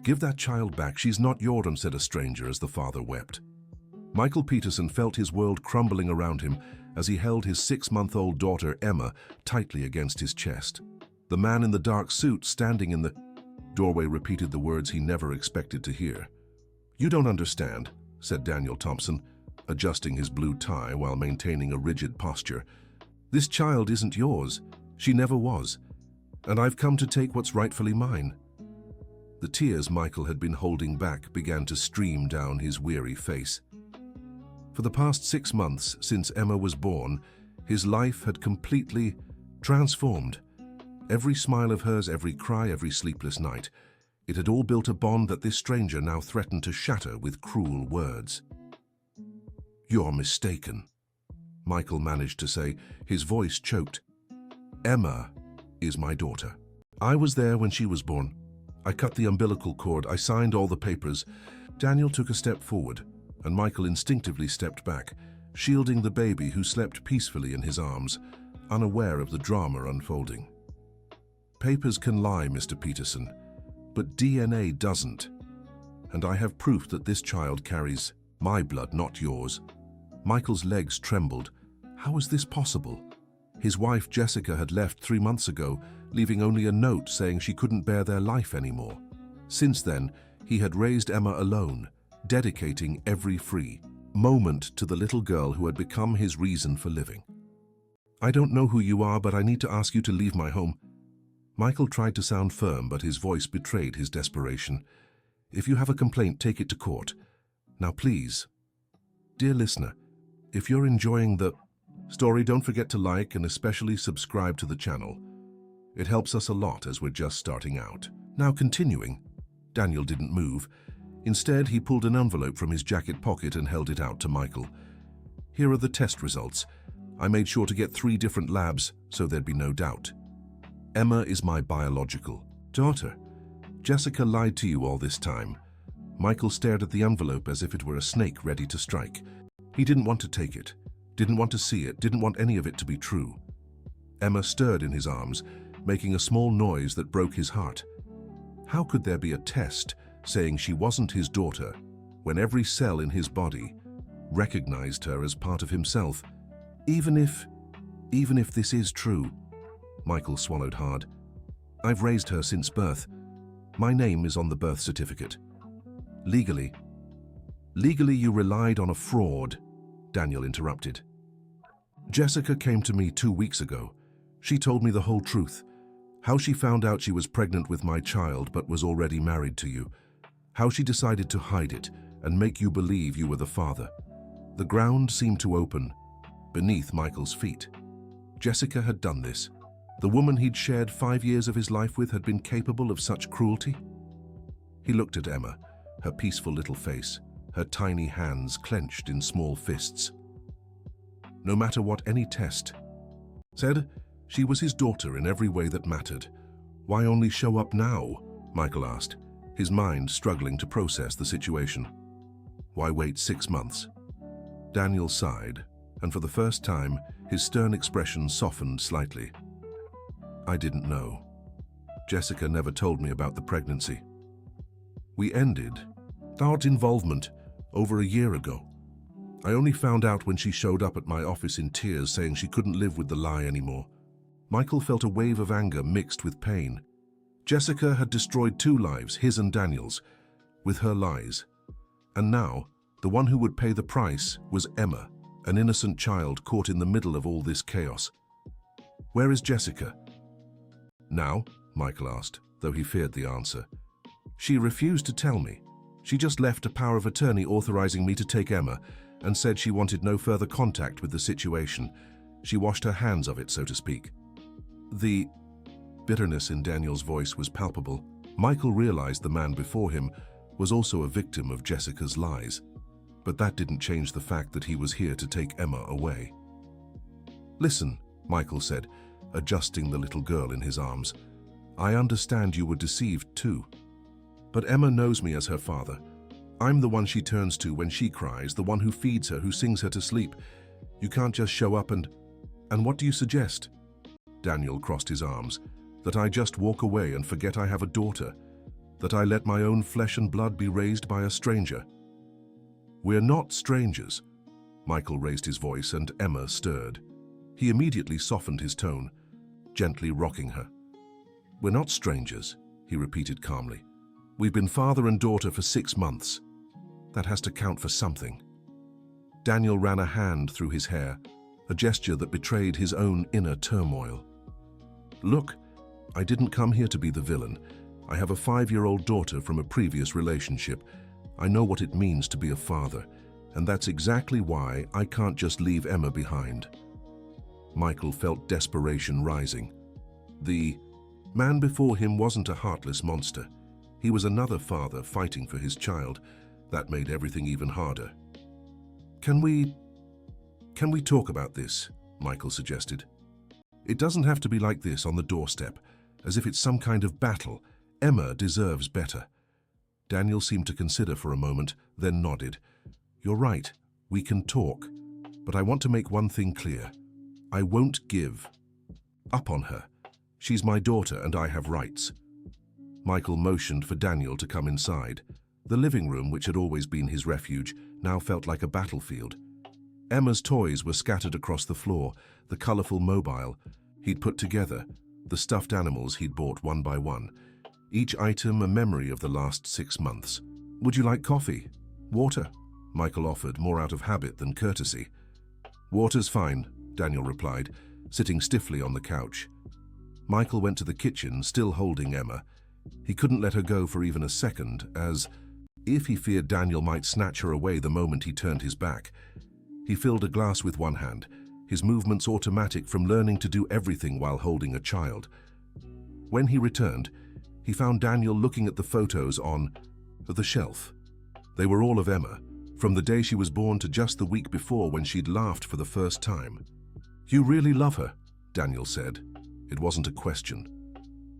"Give that child back, she's not yours," said a stranger as the father wept. Michael Peterson felt his world crumbling around him as he held his 6-month-old daughter, Emma, tightly against his chest. The man in the dark suit standing in the doorway repeated the words he never expected to hear. "You don't understand," said Daniel Thompson, adjusting his blue tie while maintaining a rigid posture. "This child isn't yours. She never was. And I've come to take what's rightfully mine." The tears Michael had been holding back began to stream down his weary face. For the past 6 months since Emma was born, his life had completely transformed. Every smile of hers, every cry, every sleepless night, it had all built a bond that this stranger now threatened to shatter with cruel words. "You're mistaken," Michael managed to say, his voice choked. "Emma is my daughter. I was there when she was born. I cut the umbilical cord, I signed all the papers." Daniel took a step forward, and Michael instinctively stepped back, shielding the baby who slept peacefully in his arms, unaware of the drama unfolding. "Papers can lie, Mr. Peterson, but DNA doesn't. And I have proof that this child carries my blood, not yours." Michael's legs trembled. How was this possible? His wife Jessica had left 3 months ago, leaving only a note saying she couldn't bear their life anymore. Since then, he had raised Emma alone, dedicating every free moment to the little girl who had become his reason for living. "I don't know who you are, but I need to ask you to leave my home." Michael tried to sound firm, but his voice betrayed his desperation. "If you have a complaint, take it to court. Now please." Dear listener, if you're enjoying the story, don't forget to like and especially subscribe to the channel. It helps us a lot as we're just starting out. Now continuing, Daniel didn't move. Instead, he pulled an envelope from his jacket pocket and held it out to Michael. "Here are the test results. I made sure to get 3 different labs so there'd be no doubt. Emma is my biological daughter. Jessica lied to you all this time." Michael stared at the envelope as if it were a snake ready to strike. He didn't want to take it, didn't want to see it, didn't want any of it to be true. Emma stirred in his arms, making a small noise that broke his heart. How could there be a test saying she wasn't his daughter when every cell in his body recognized her as part of himself? Even if this is true," Michael swallowed hard, "I've raised her since birth. My name is on the birth certificate. Legally you relied on a fraud," Daniel interrupted. "Jessica came to me 2 weeks ago. She told me the whole truth. How she found out she was pregnant with my child but was already married to you. How she decided to hide it and make you believe you were the father. The ground seemed to open beneath Michael's feet. Jessica had done this. The woman he'd shared 5 years of his life with had been capable of such cruelty. He looked at Emma, her peaceful little face, her tiny hands clenched in small fists. No matter what any test said, she was his daughter in every way that mattered. "Why only show up now?" Michael asked, his mind struggling to process the situation. "Why wait 6 months?" Daniel sighed, and for the first time, his stern expression softened slightly. "I didn't know. Jessica never told me about the pregnancy. We ended our involvement over a year ago. I only found out when she showed up at my office in tears saying she couldn't live with the lie anymore." Michael felt a wave of anger mixed with pain. Jessica had destroyed 2 lives, his and Daniel's, with her lies. And now, the one who would pay the price was Emma, an innocent child caught in the middle of all this chaos. "Where is Jessica now?" Michael asked, though he feared the answer. "She refused to tell me. She just left a power of attorney authorizing me to take Emma and said she wanted no further contact with the situation. She washed her hands of it, so to speak." The bitterness in Daniel's voice was palpable. Michael realized the man before him was also a victim of Jessica's lies, but that didn't change the fact that he was here to take Emma away. "Listen," Michael said, adjusting the little girl in his arms. "I understand you were deceived too. But Emma knows me as her father. I'm the one she turns to when she cries, the one who feeds her, who sings her to sleep. You can't just show up and what do you suggest?" Daniel crossed his arms. "That I just walk away and forget I have a daughter? that I let my own flesh and blood be raised by a stranger. We're not strangers. Michael raised his voice and Emma stirred. He immediately softened his tone, gently rocking her. We're not strangers, he repeated calmly. We've been father and daughter for 6 months. That has to count for something. Daniel ran a hand through his hair, a gesture that betrayed his own inner turmoil. Look, I didn't come here to be the villain. I have a 5-year-old daughter from a previous relationship. I know what it means to be a father, and that's exactly why I can't just leave Emma behind. Michael felt desperation rising. The man before him wasn't a heartless monster. He was another father fighting for his child. That made everything even harder. Can we talk about this? Michael suggested. It doesn't have to be like this on the doorstep, as if it's some kind of battle. Emma deserves better. Daniel seemed to consider for a moment, then nodded. You're right, we can talk, but I want to make one thing clear. I won't give up on her. She's my daughter and I have rights. Michael motioned for Daniel to come inside. The living room, which had always been his refuge, now felt like a battlefield. Emma's toys were scattered across the floor, the colorful mobile he'd put together, the stuffed animals he'd bought one by one, each item a memory of the last 6 months. Would you like coffee? Water? Michael offered, more out of habit than courtesy. Water's fine, Daniel replied, sitting stiffly on the couch. Michael went to the kitchen, still holding Emma. He couldn't let her go for even a second, as if he feared Daniel might snatch her away the moment he turned his back. He filled a glass with one hand, his movements automatic from learning to do everything while holding a child. When he returned, he found Daniel looking at the photos on the shelf. They were all of Emma, from the day she was born to just the week before when she'd laughed for the first time. You really love her, Daniel said. It wasn't a question.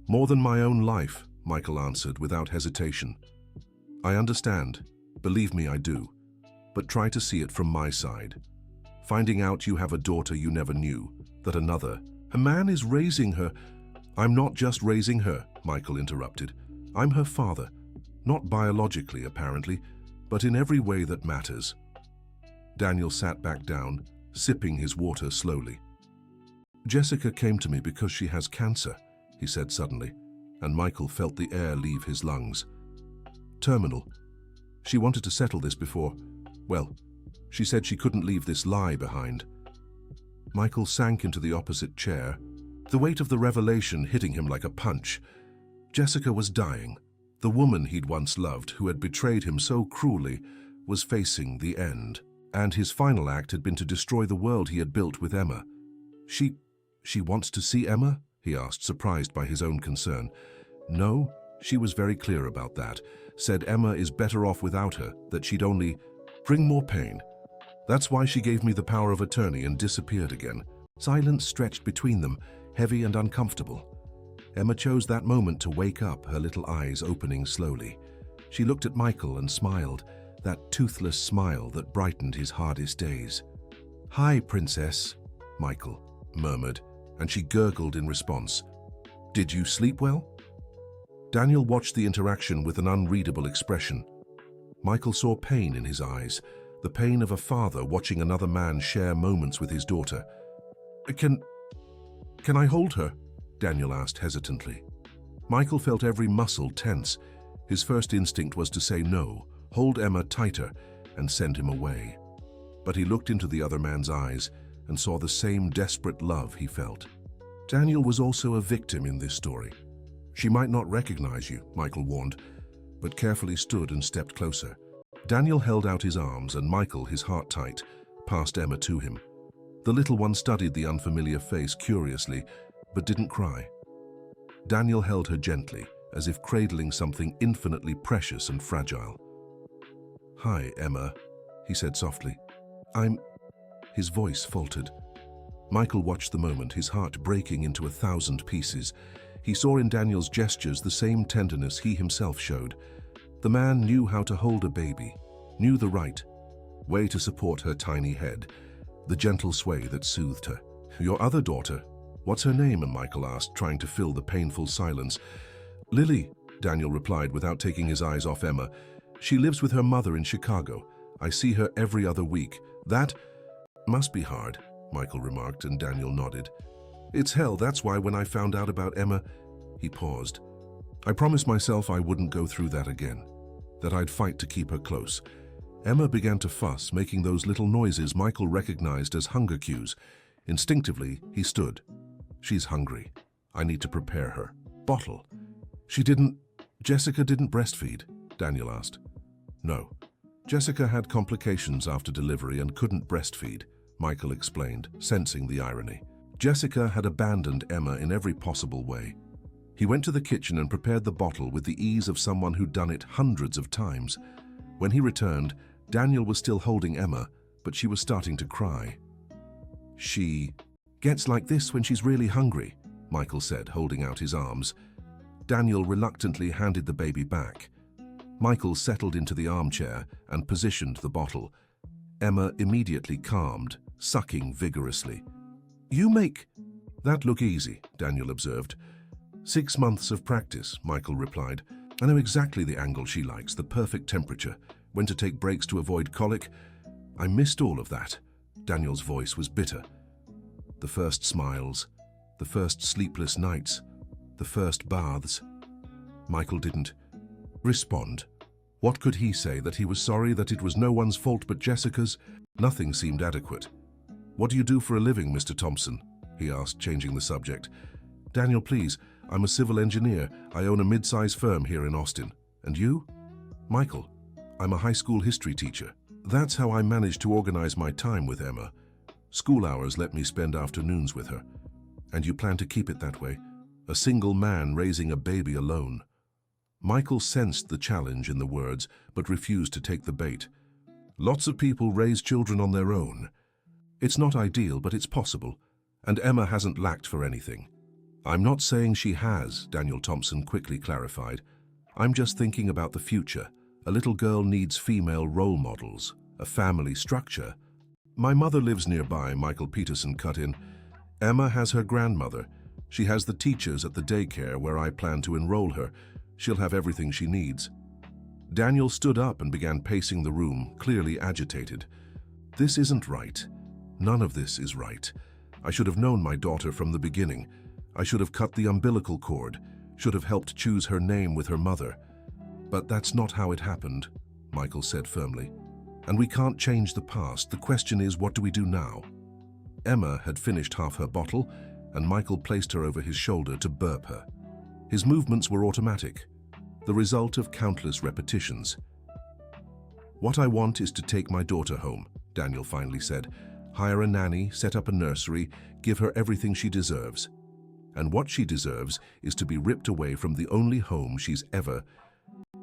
More than my own life, Michael answered without hesitation. I understand. Believe me, I do. But try to see it from my side. Finding out you have a daughter you never knew, that a man is raising her. I'm not just raising her, Michael interrupted. I'm her father. Not biologically, apparently, but in every way that matters. Daniel sat back down, sipping his water slowly. Jessica came to me because she has cancer, he said suddenly, and Michael felt the air leave his lungs. Terminal. She wanted to settle this before, well, she said she couldn't leave this lie behind. Michael sank into the opposite chair, the weight of the revelation hitting him like a punch. Jessica was dying. The woman he'd once loved, who had betrayed him so cruelly, was facing the end, and his final act had been to destroy the world he had built with Emma. She wants to see Emma? He asked, surprised by his own concern. No, she was very clear about that. Said Emma is better off without her, that she'd only bring more pain. That's why she gave me the power of attorney and disappeared again. Silence stretched between them, heavy and uncomfortable. Emma chose that moment to wake up, her little eyes opening slowly. She looked at Michael and smiled, that toothless smile that brightened his hardest days. Hi, Princess, Michael murmured, and she gurgled in response. Did you sleep well? Daniel watched the interaction with an unreadable expression. Michael saw pain in his eyes, the pain of a father watching another man share moments with his daughter. Can I hold her? Daniel asked hesitantly. Michael felt every muscle tense. His first instinct was to say no, hold Emma tighter, and send him away. But he looked into the other man's eyes and saw the same desperate love he felt. Daniel was also a victim in this story. She might not recognize you, Michael warned, but carefully stood and stepped closer. Daniel held out his arms and Michael, his heart tight, passed Emma to him. The little one studied the unfamiliar face curiously, but didn't cry. Daniel held her gently, as if cradling something infinitely precious and fragile. Hi, Emma, he said softly. His voice faltered. Michael watched the moment, his heart breaking into 1,000 pieces. He saw in Daniel's gestures the same tenderness he himself showed. The man knew how to hold a baby, knew the right way to support her tiny head, the gentle sway that soothed her. Your other daughter, what's her name? Michael asked, trying to fill the painful silence. Lily, Daniel replied without taking his eyes off Emma. "She lives with her mother in Chicago. I see her every other week. That must be hard," Michael remarked, and Daniel nodded. "It's hell, that's why when I found out about Emma..." He paused. "I promised myself I wouldn't go through that again, that I'd fight to keep her close." Emma began to fuss, making those little noises Michael recognized as hunger cues. Instinctively, he stood. "She's hungry. I need to prepare her. Bottle." Jessica didn't breastfeed?" Daniel asked. "No. Jessica had complications after delivery and couldn't breastfeed," Michael explained, sensing the irony. Jessica had abandoned Emma in every possible way. He went to the kitchen and prepared the bottle with the ease of someone who'd done it hundreds of times. When he returned, Daniel was still holding Emma, but she was starting to cry. "She gets like this when she's really hungry," Michael said, holding out his arms. Daniel reluctantly handed the baby back. Michael settled into the armchair and positioned the bottle. Emma immediately calmed, sucking vigorously. "You make that look easy," Daniel observed. "6 months of practice," Michael replied. "I know exactly the angle she likes, the perfect temperature, when to take breaks to avoid colic. I missed all of that." Daniel's voice was bitter. "The first smiles, the first sleepless nights, the first baths." Michael didn't respond. What could he say? That he was sorry, that it was no one's fault but Jessica's? Nothing seemed adequate. "What do you do for a living, Mr. Thompson?" he asked, changing the subject. "Daniel, please. I'm a civil engineer. I own a mid-sized firm here in Austin. And you?" "Michael. I'm a high school history teacher. That's how I managed to organize my time with Emma. School hours let me spend afternoons with her. And you plan to keep it that way? A single man raising a baby alone." Michael sensed the challenge in the words, but refused to take the bait. "Lots of people raise children on their own. It's not ideal, but it's possible. And Emma hasn't lacked for anything." "I'm not saying she has," Daniel Thompson quickly clarified. "I'm just thinking about the future. A little girl needs female role models, a family structure." "My mother lives nearby," Michael Peterson cut in. "Emma has her grandmother. She has the teachers at the daycare where I plan to enroll her. She'll have everything she needs." Daniel stood up and began pacing the room, clearly agitated. "This isn't right. None of this is right. I should have known my daughter from the beginning. I should have cut the umbilical cord, should have helped choose her name with her mother. But that's not how it happened," Michael said firmly. "And we can't change the past. The question is, what do we do now?" Emma had finished half her bottle, and Michael placed her over his shoulder to burp her. His movements were automatic, the result of countless repetitions. "What I want is to take my daughter home," Daniel finally said. "Hire a nanny, set up a nursery, give her everything she deserves. And what she deserves is to be ripped away from the only home she's ever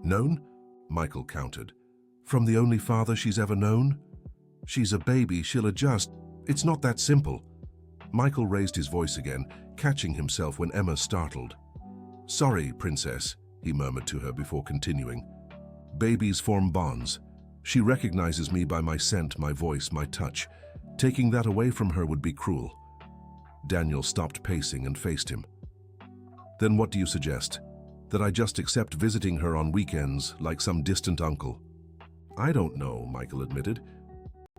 known," Michael countered. "From the only father she's ever known? She's a baby, she'll adjust. It's not that simple." Michael raised his voice again, catching himself when Emma startled. "Sorry, princess," he murmured to her before continuing. "Babies form bonds. She recognizes me by my scent, my voice, my touch. Taking that away from her would be cruel." Daniel stopped pacing and faced him. "Then what do you suggest? That I just accept visiting her on weekends like some distant uncle?" "I don't know," Michael admitted.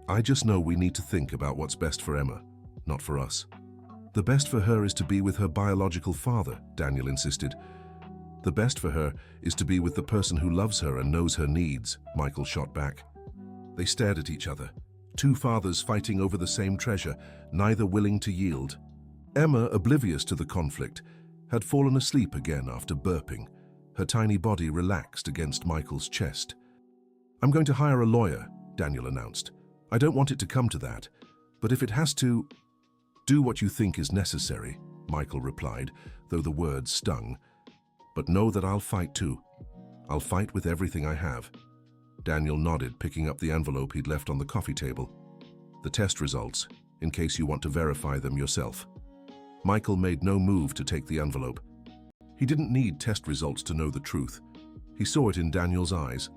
"I just know we need to think about what's best for Emma, not for us." "The best for her is to be with her biological father," Daniel insisted. "The best for her is to be with the person who loves her and knows her needs," Michael shot back. They stared at each other, two fathers fighting over the same treasure, neither willing to yield. Emma, oblivious to the conflict, had fallen asleep again after burping, her tiny body relaxed against Michael's chest. "I'm going to hire a lawyer," Daniel announced. "I don't want it to come to that, but if it has to..." "Do what you think is necessary," Michael replied, though the words stung. "But know that I'll fight too. I'll fight with everything I have." Daniel nodded, picking up the envelope he'd left on the coffee table. "The test results, in case you want to verify them yourself." Michael made no move to take the envelope. He didn't need test results to know the truth. He saw it in Daniel's eyes,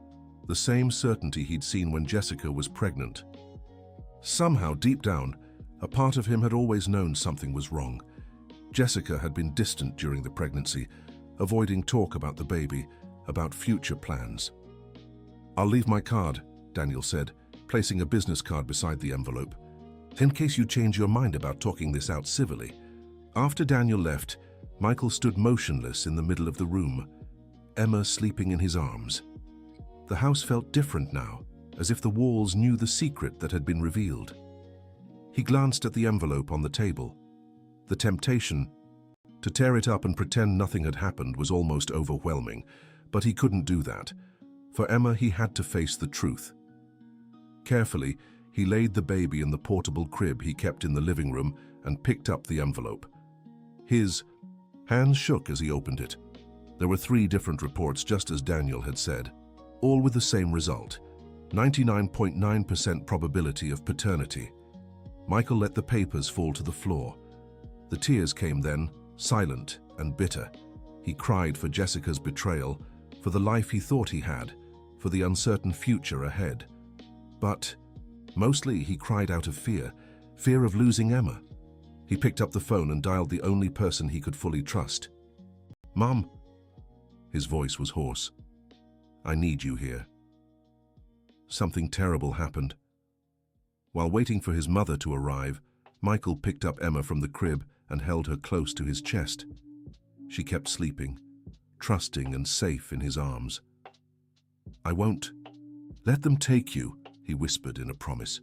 the same certainty he'd seen when Jessica was pregnant. Somehow, deep down, a part of him had always known something was wrong. Jessica had been distant during the pregnancy, avoiding talk about the baby, about future plans. "I'll leave my card," Daniel said, placing a business card beside the envelope, "in case you change your mind about talking this out civilly." After Daniel left, Michael stood motionless in the middle of the room, Emma sleeping in his arms. The house felt different now, as if the walls knew the secret that had been revealed. He glanced at the envelope on the table. The temptation to tear it up and pretend nothing had happened was almost overwhelming, but he couldn't do that. For Emma, he had to face the truth. Carefully, he laid the baby in the portable crib he kept in the living room and picked up the envelope. His hands shook as he opened it. There were 3 different reports, just as Daniel had said, all with the same result: 99.9% probability of paternity. Michael let the papers fall to the floor. The tears came then, silent and bitter. He cried for Jessica's betrayal, for the life he thought he had, for the uncertain future ahead. But mostly he cried out of fear of losing Emma. He picked up the phone and dialed the only person he could fully trust. "Mom." His voice was hoarse. "I need you here." Something terrible happened. While waiting for his mother to arrive, Michael picked up Emma from the crib and held her close to his chest. She kept sleeping, trusting and safe in his arms. "I won't let them take you," he whispered in a promise.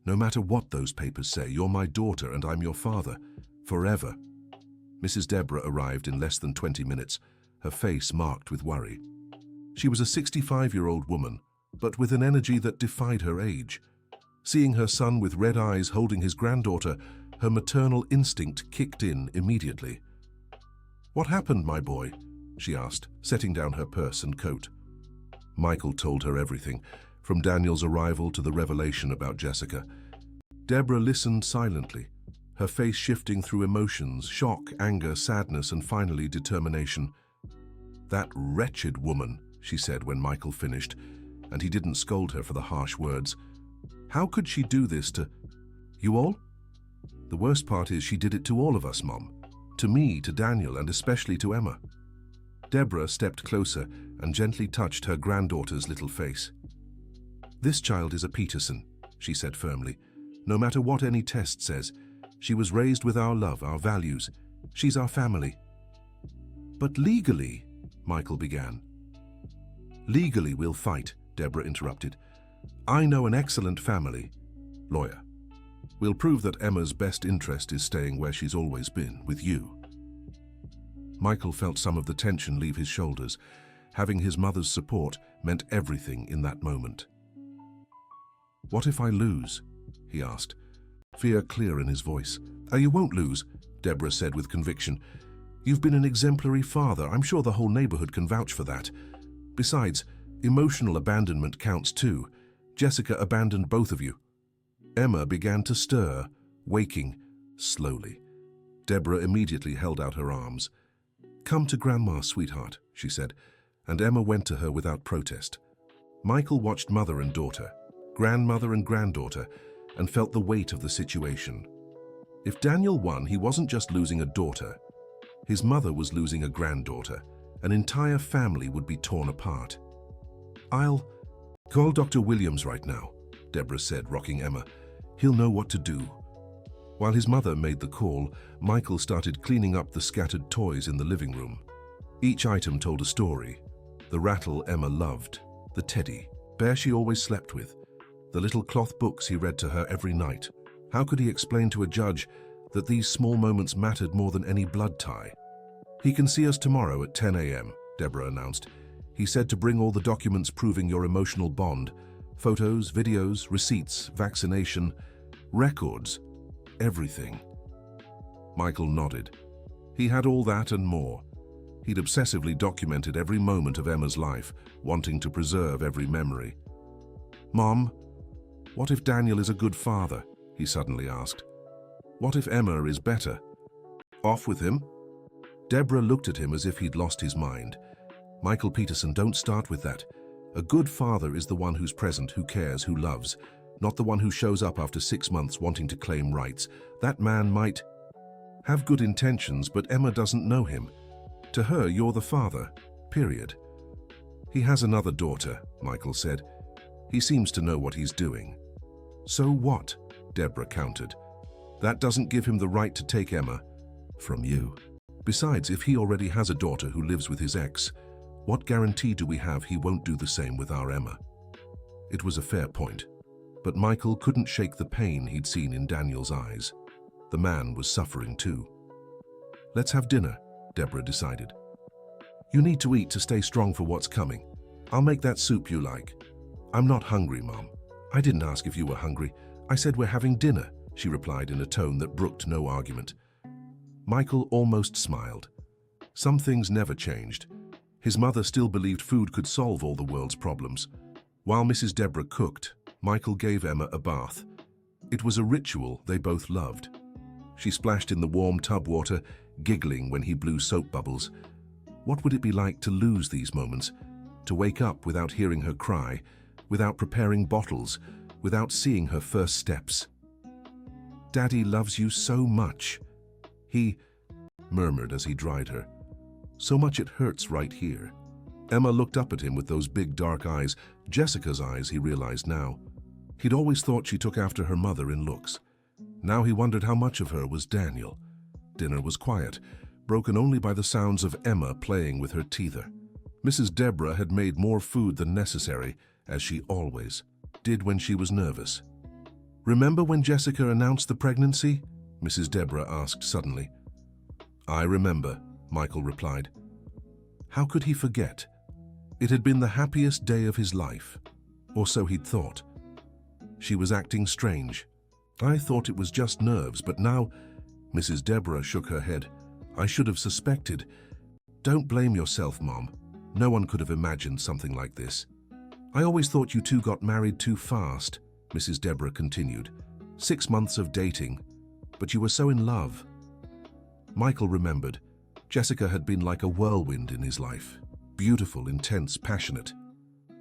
"No matter what those papers say, you're my daughter and I'm your father, forever." Mrs. Deborah arrived in less than 20 minutes, her face marked with worry. She was a 65-year-old woman, but with an energy that defied her age. Seeing her son with red eyes holding his granddaughter, her maternal instinct kicked in immediately. "What happened, my boy?" she asked, setting down her purse and coat. Michael told her everything, from Daniel's arrival to the revelation about Jessica. Deborah listened silently, her face shifting through emotions: shock, anger, sadness, and finally determination. "That wretched woman," she said when Michael finished, and he didn't scold her for the harsh words. "How could she do this to you all? The worst part is she did it to all of us, Mom. To me, to Daniel, and especially to Emma." Deborah stepped closer and gently touched her granddaughter's little face. "This child is a Peterson," she said firmly. "No matter what any test says, she was raised with our love, our values. She's our family." "But legally," Michael began. "Legally we'll fight," Deborah interrupted. "I know an excellent family lawyer. We'll prove that Emma's best interest is staying where she's always been, with you." Michael felt some of the tension leave his shoulders. Having his mother's support meant everything in that moment. "What if I lose?" he asked, fear clear in his voice. You won't lose," Deborah said with conviction. "You've been an exemplary father. I'm sure the whole neighborhood can vouch for that. Besides, emotional abandonment counts too. Jessica abandoned both of you." Emma began to stir, waking slowly. Deborah immediately held out her arms. "Come to Grandma, sweetheart," she said, and Emma went to her without protest. Michael watched mother and daughter, grandmother and granddaughter, and felt the weight of the situation. If Daniel won, he wasn't just losing a daughter. His mother was losing a granddaughter. An entire family would be torn apart. "I'll call Dr. Williams right now," Deborah said, rocking Emma. "He'll know what to do." While his mother made the call, Michael started cleaning up the scattered toys in the living room. Each item told a story. The rattle Emma loved, the teddy bear she always slept with, the little cloth books he read to her every night. How could he explain to a judge that these small moments mattered more than any blood tie? "He can see us tomorrow at 10 a.m., Deborah announced. "He said to bring all the documents proving your emotional bond. Photos, videos, receipts, vaccination, records, everything." Michael nodded. He had all that and more. He'd obsessively documented every moment of Emma's life, wanting to preserve every memory. "Mom, what if Daniel is a good father?" he suddenly asked. "What if Emma is better? Off with him?" Deborah looked at him as if he'd lost his mind. "Michael Peterson, don't start with that. A good father is the one who's present, who cares, who loves, not the one who shows up after 6 months wanting to claim rights. That man might have good intentions, but Emma doesn't know him. To her, you're the father, period. He has another daughter, Michael said. He seems to know what he's doing. So what? Deborah countered. That doesn't give him the right to take Emma from you. Besides, if he already has a daughter who lives with his ex, what guarantee do we have he won't do the same with our Emma? It was a fair point, but Michael couldn't shake the pain he'd seen in Daniel's eyes. The man was suffering too. Let's have dinner, Deborah decided. You need to eat to stay strong for what's coming. I'll make that soup you like. I'm not hungry, Mom. I didn't ask if you were hungry. I said we're having dinner, she replied in a tone that brooked no argument. Michael almost smiled. Some things never changed. His mother still believed food could solve all the world's problems. While Mrs. Deborah cooked, Michael gave Emma a bath. It was a ritual they both loved. She splashed in the warm tub water, giggling when he blew soap bubbles. What would it be like to lose these moments? To wake up without hearing her cry, without preparing bottles, without seeing her first steps? Daddy loves you so much. He murmured as he dried her. So much it hurts right here. Emma looked up at him with those big dark eyes, Jessica's eyes, he realized now. He'd always thought she took after her mother in looks. Now he wondered how much of her was Daniel. Dinner was quiet, broken only by the sounds of Emma playing with her teether. Mrs. Deborah had made more food than necessary, as she always did when she was nervous. Remember when Jessica announced the pregnancy? Mrs. Deborah asked suddenly. I remember, Michael replied. How could he forget? It had been the happiest day of his life, or so he'd thought. She was acting strange. I thought it was just nerves, but now... Mrs. Deborah shook her head. I should have suspected. Don't blame yourself, Mom. No one could have imagined something like this. I always thought you two got married too fast, Mrs. Deborah continued. 6 months of dating, but you were so in love. Michael remembered. Jessica had been like a whirlwind in his life. Beautiful, intense, passionate.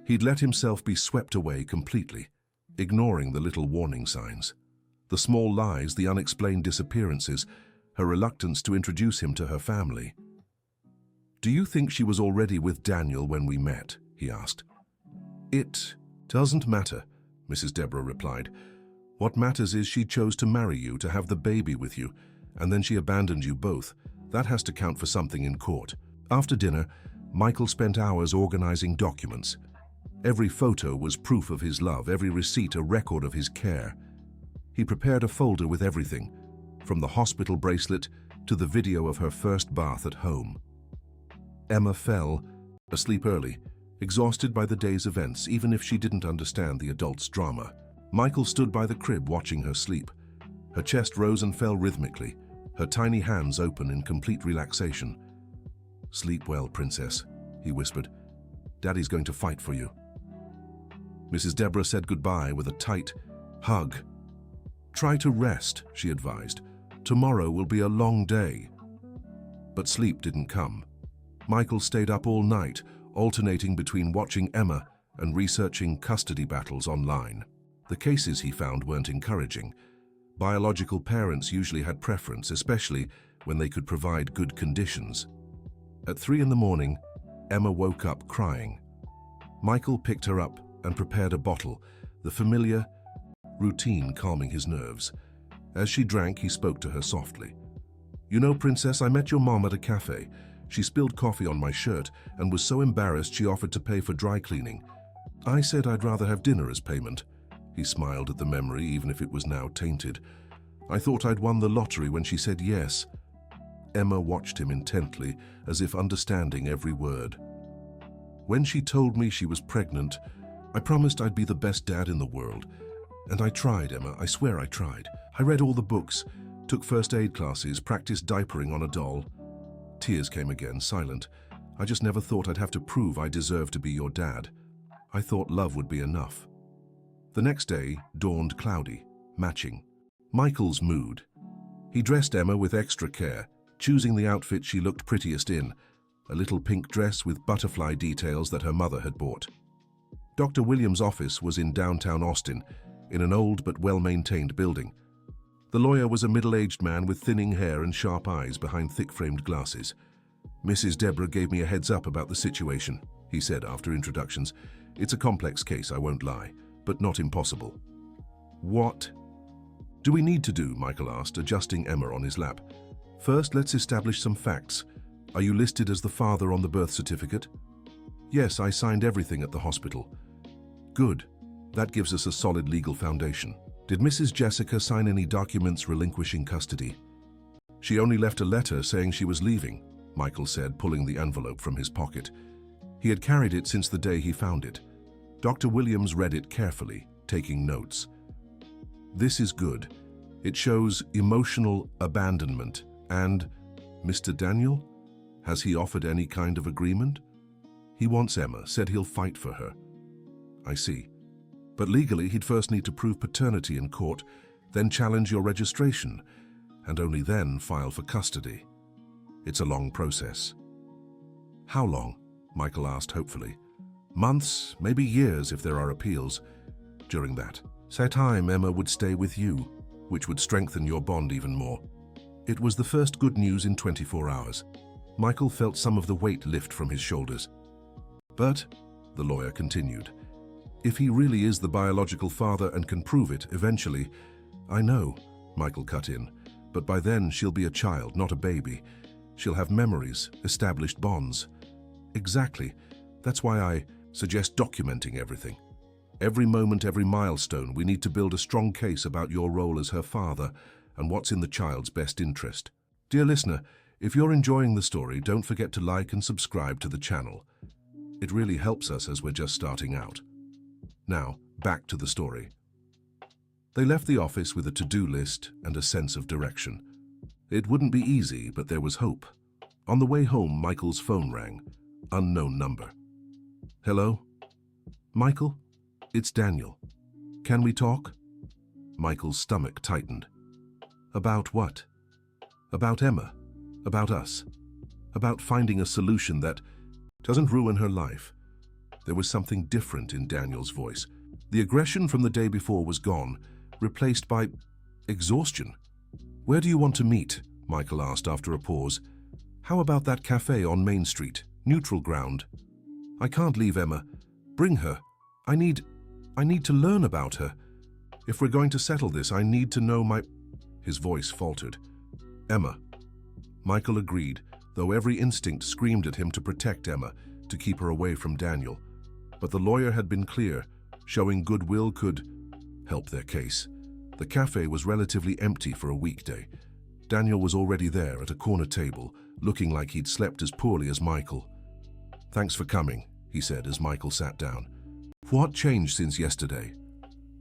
He'd let himself be swept away completely, ignoring the little warning signs. The small lies, the unexplained disappearances, her reluctance to introduce him to her family. Do you think she was already with Daniel when we met? He asked. It doesn't matter, Mrs. Deborah replied. What matters is she chose to marry you, to have the baby with you, and then she abandoned you both. That has to count for something in court. After dinner, Michael spent hours organizing documents. Every photo was proof of his love, every receipt a record of his care. He prepared a folder with everything, from the hospital bracelet to the video of her first bath at home. Emma fell asleep early, exhausted by the day's events, even if she didn't understand the adult's drama. Michael stood by the crib watching her sleep. Her chest rose and fell rhythmically, her tiny hands open in complete relaxation. Sleep well, princess, he whispered. Daddy's going to fight for you. Mrs. Deborah said goodbye with a tight hug. Try to rest, she advised. Tomorrow will be a long day. But sleep didn't come. Michael stayed up all night, alternating between watching Emma and researching custody battles online. The cases he found weren't encouraging. Biological parents usually had preference, especially when they could provide good conditions. At 3 in the morning, Emma woke up crying. Michael picked her up and prepared a bottle, the familiar routine calming his nerves. As she drank, he spoke to her softly. You know, Princess, I met your mom at a cafe. She spilled coffee on my shirt and was so embarrassed she offered to pay for dry cleaning. I said I'd rather have dinner as payment. He smiled at the memory, even if it was now tainted. I thought I'd won the lottery when she said yes. Emma watched him intently, as if understanding every word. When she told me she was pregnant, I promised I'd be the best dad in the world. And I tried, Emma, I swear I tried. I read all the books, took first aid classes, practiced diapering on a doll. Tears came again, silent. I just never thought I'd have to prove I deserved to be your dad. I thought love would be enough. The next day dawned cloudy, matching Michael's mood. He dressed Emma with extra care, choosing the outfit she looked prettiest in, a little pink dress with butterfly details that her mother had bought. Dr. Williams' office was in downtown Austin, in an old but well-maintained building. The lawyer was a middle-aged man with thinning hair and sharp eyes behind thick-framed glasses. Mrs. Deborah gave me a heads up about the situation, he said after introductions. It's a complex case, I won't lie, but not impossible. What do we need to do? Michael asked, adjusting Emma on his lap. First, let's establish some facts. Are you listed as the father on the birth certificate? Yes, I signed everything at the hospital. Good. That gives us a solid legal foundation. Did Mrs. Jessica sign any documents relinquishing custody? She only left a letter saying she was leaving, Michael said, pulling the envelope from his pocket. He had carried it since the day he found it. Dr. Williams read it carefully, taking notes. This is good. It shows emotional abandonment. And Mr. Daniel? Has he offered any kind of agreement? He wants Emma, said he'll fight for her. I see. But legally, he'd first need to prove paternity in court, then challenge your registration, and only then file for custody. It's a long process. How long? Michael asked hopefully. Months, maybe years if there are appeals. During that time, Emma would stay with you, which would strengthen your bond even more. It was the first good news in 24 hours. Michael felt some of the weight lift from his shoulders. But, the lawyer continued, if he really is the biological father and can prove it eventually, I know, Michael cut in, but by then she'll be a child, not a baby. She'll have memories, established bonds. Exactly. That's why I suggest documenting everything. Every moment, every milestone, we need to build a strong case about your role as her father and what's in the child's best interest. Dear listener, if you're enjoying the story, don't forget to like and subscribe to the channel. It really helps us as we're just starting out. Now, back to the story. They left the office with a to-do list and a sense of direction. It wouldn't be easy, but there was hope. On the way home, Michael's phone rang. Unknown number. Hello? Michael? It's Daniel. Can we talk? Michael's stomach tightened. About what? About Emma. About us. About finding a solution that doesn't ruin her life. There was something different in Daniel's voice. The aggression from the day before was gone, replaced by exhaustion. Where do you want to meet? Michael asked after a pause. How about that cafe on Main Street? Neutral ground. I can't leave Emma. Bring her. I need to learn about her. If we're going to settle this, I need to know my... His voice faltered. Emma. Michael agreed, though every instinct screamed at him to protect Emma, to keep her away from Daniel. But the lawyer had been clear. Showing goodwill could help their case. The cafe was relatively empty for a weekday. Daniel was already there at a corner table, looking like he'd slept as poorly as Michael. Thanks for coming, he said as Michael sat down. What changed since yesterday?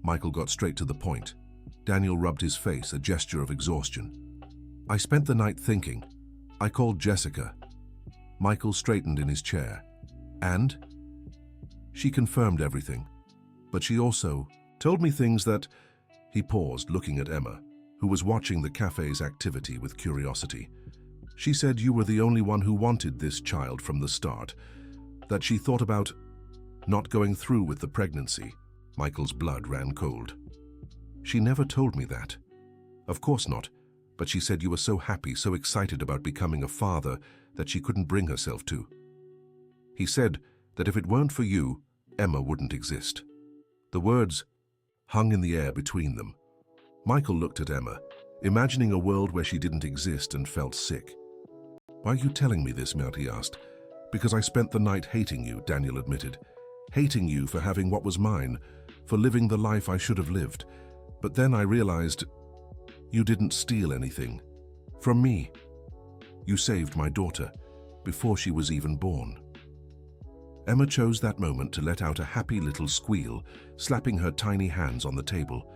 Michael got straight to the point. Daniel rubbed his face, a gesture of exhaustion. I spent the night thinking. I called Jessica. Michael straightened in his chair. And? She confirmed everything. But she also told me things that... He paused, looking at Emma, who was watching the cafe's activity with curiosity. She said you were the only one who wanted this child from the start, that she thought about not going through with the pregnancy. Michael's blood ran cold. She never told me that. Of course not, but she said you were so happy, so excited about becoming a father that she couldn't bring herself to. He said that if it weren't for you, Emma wouldn't exist. The words hung in the air between them. Michael looked at Emma, imagining a world where she didn't exist, and felt sick. Why are you telling me this, Mert? He asked. Because I spent the night hating you, Daniel admitted. Hating you for having what was mine, for living the life I should have lived. But then I realized you didn't steal anything. From me. You saved my daughter, before she was even born. Emma chose that moment to let out a happy little squeal, slapping her tiny hands on the table.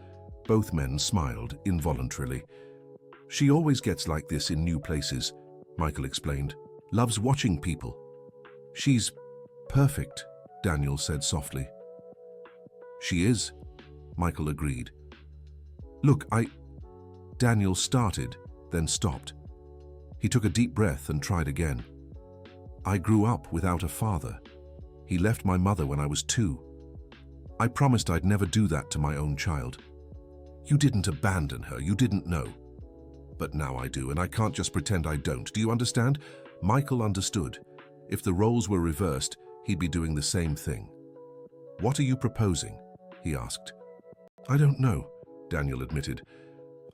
Both men smiled involuntarily. She always gets like this in new places, Michael explained. Loves watching people. She's perfect, Daniel said softly. She is, Michael agreed. Look, Daniel started, then stopped. He took a deep breath and tried again. I grew up without a father. He left my mother when I was 2. I promised I'd never do that to my own child. You didn't abandon her, you didn't know. But now I do, and I can't just pretend I don't. Do you understand? Michael understood. If the roles were reversed, he'd be doing the same thing. "What are you proposing?" he asked. "I don't know," Daniel admitted.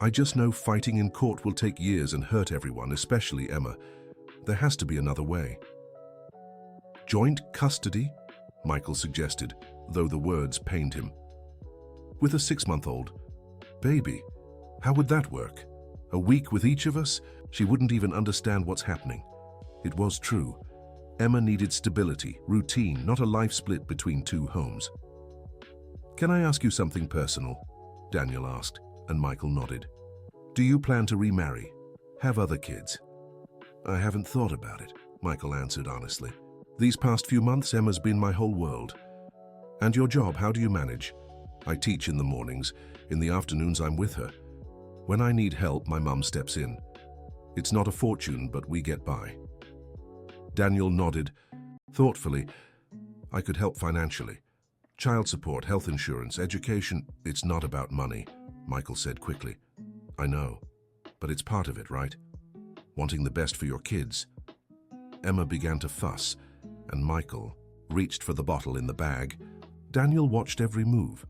"I just know fighting in court will take years and hurt everyone, especially Emma. There has to be another way." "Joint custody?" Michael suggested, though the words pained him. "With a 6-month-old baby? How would that work? A week with each of us? She wouldn't even understand what's happening." It was true. Emma needed stability, routine, not a life split between two homes. "Can I ask you something personal?" Daniel asked, and Michael nodded. "Do you plan to remarry? Have other kids?" "I haven't thought about it," Michael answered honestly. "These past few months, Emma's been my whole world." "And your job, how do you manage?" "I teach in the mornings. In the afternoons, I'm with her. When I need help, my mum steps in. It's not a fortune, but we get by." Daniel nodded thoughtfully. "I could help financially. Child support, health insurance, education. It's not about money," Michael said quickly. "I know, but it's part of it, right? Wanting the best for your kids." Emma began to fuss, and Michael reached for the bottle in the bag. Daniel watched every move.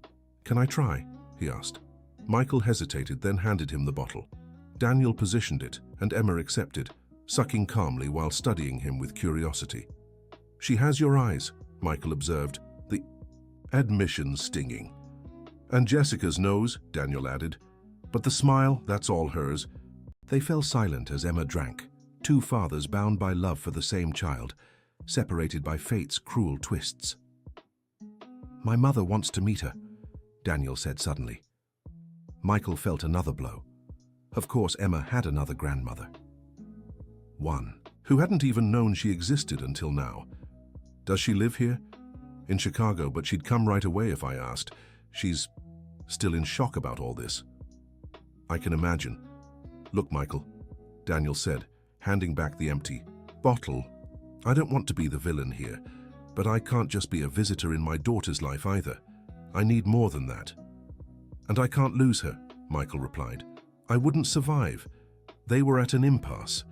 "Can I try?" he asked. Michael hesitated, then handed him the bottle. Daniel positioned it, and Emma accepted, sucking calmly while studying him with curiosity. "She has your eyes," Michael observed, the admission stinging. "And Jessica's nose," Daniel added. "But the smile, that's all hers." They fell silent as Emma drank, two fathers bound by love for the same child, separated by fate's cruel twists. "My mother wants to meet her," Daniel said suddenly. Michael felt another blow. Of course, Emma had another grandmother. One who hadn't even known she existed until now. "Does she live here?" "In Chicago, but she'd come right away if I asked. She's still in shock about all this." "I can imagine." "Look, Michael," Daniel said, handing back the empty bottle. "I don't want to be the villain here, but I can't just be a visitor in my daughter's life either. I need more than that." "And I can't lose her," Michael replied. "I wouldn't survive." They were at an impasse.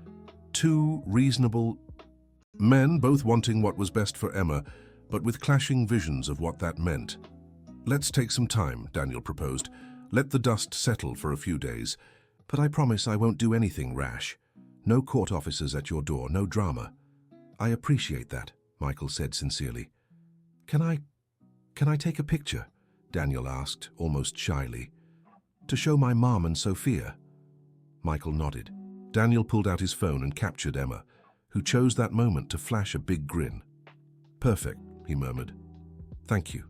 Two reasonable men, both wanting what was best for Emma, but with clashing visions of what that meant. "Let's take some time," Daniel proposed. "Let the dust settle for a few days. But I promise I won't do anything rash. No court officers at your door, no drama." "I appreciate that," Michael said sincerely. Can I take a picture?" Daniel asked, almost shyly. "To show my mom and Sophia?" Michael nodded. Daniel pulled out his phone and captured Emma, who chose that moment to flash a big grin. "Perfect," he murmured. "Thank you."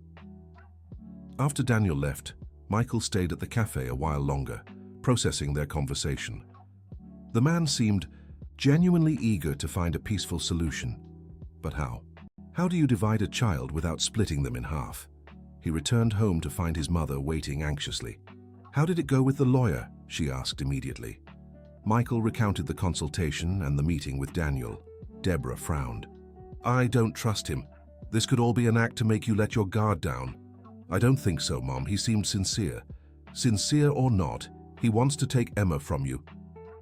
After Daniel left, Michael stayed at the cafe a while longer, processing their conversation. The man seemed genuinely eager to find a peaceful solution. But how? How do you divide a child without splitting them in half? He returned home to find his mother waiting anxiously. "How did it go with the lawyer?" she asked immediately. Michael recounted the consultation and the meeting with Daniel. Deborah frowned. "I don't trust him. This could all be an act to make you let your guard down." "I don't think so, Mom. He seemed sincere." "Sincere or not, he wants to take Emma from you.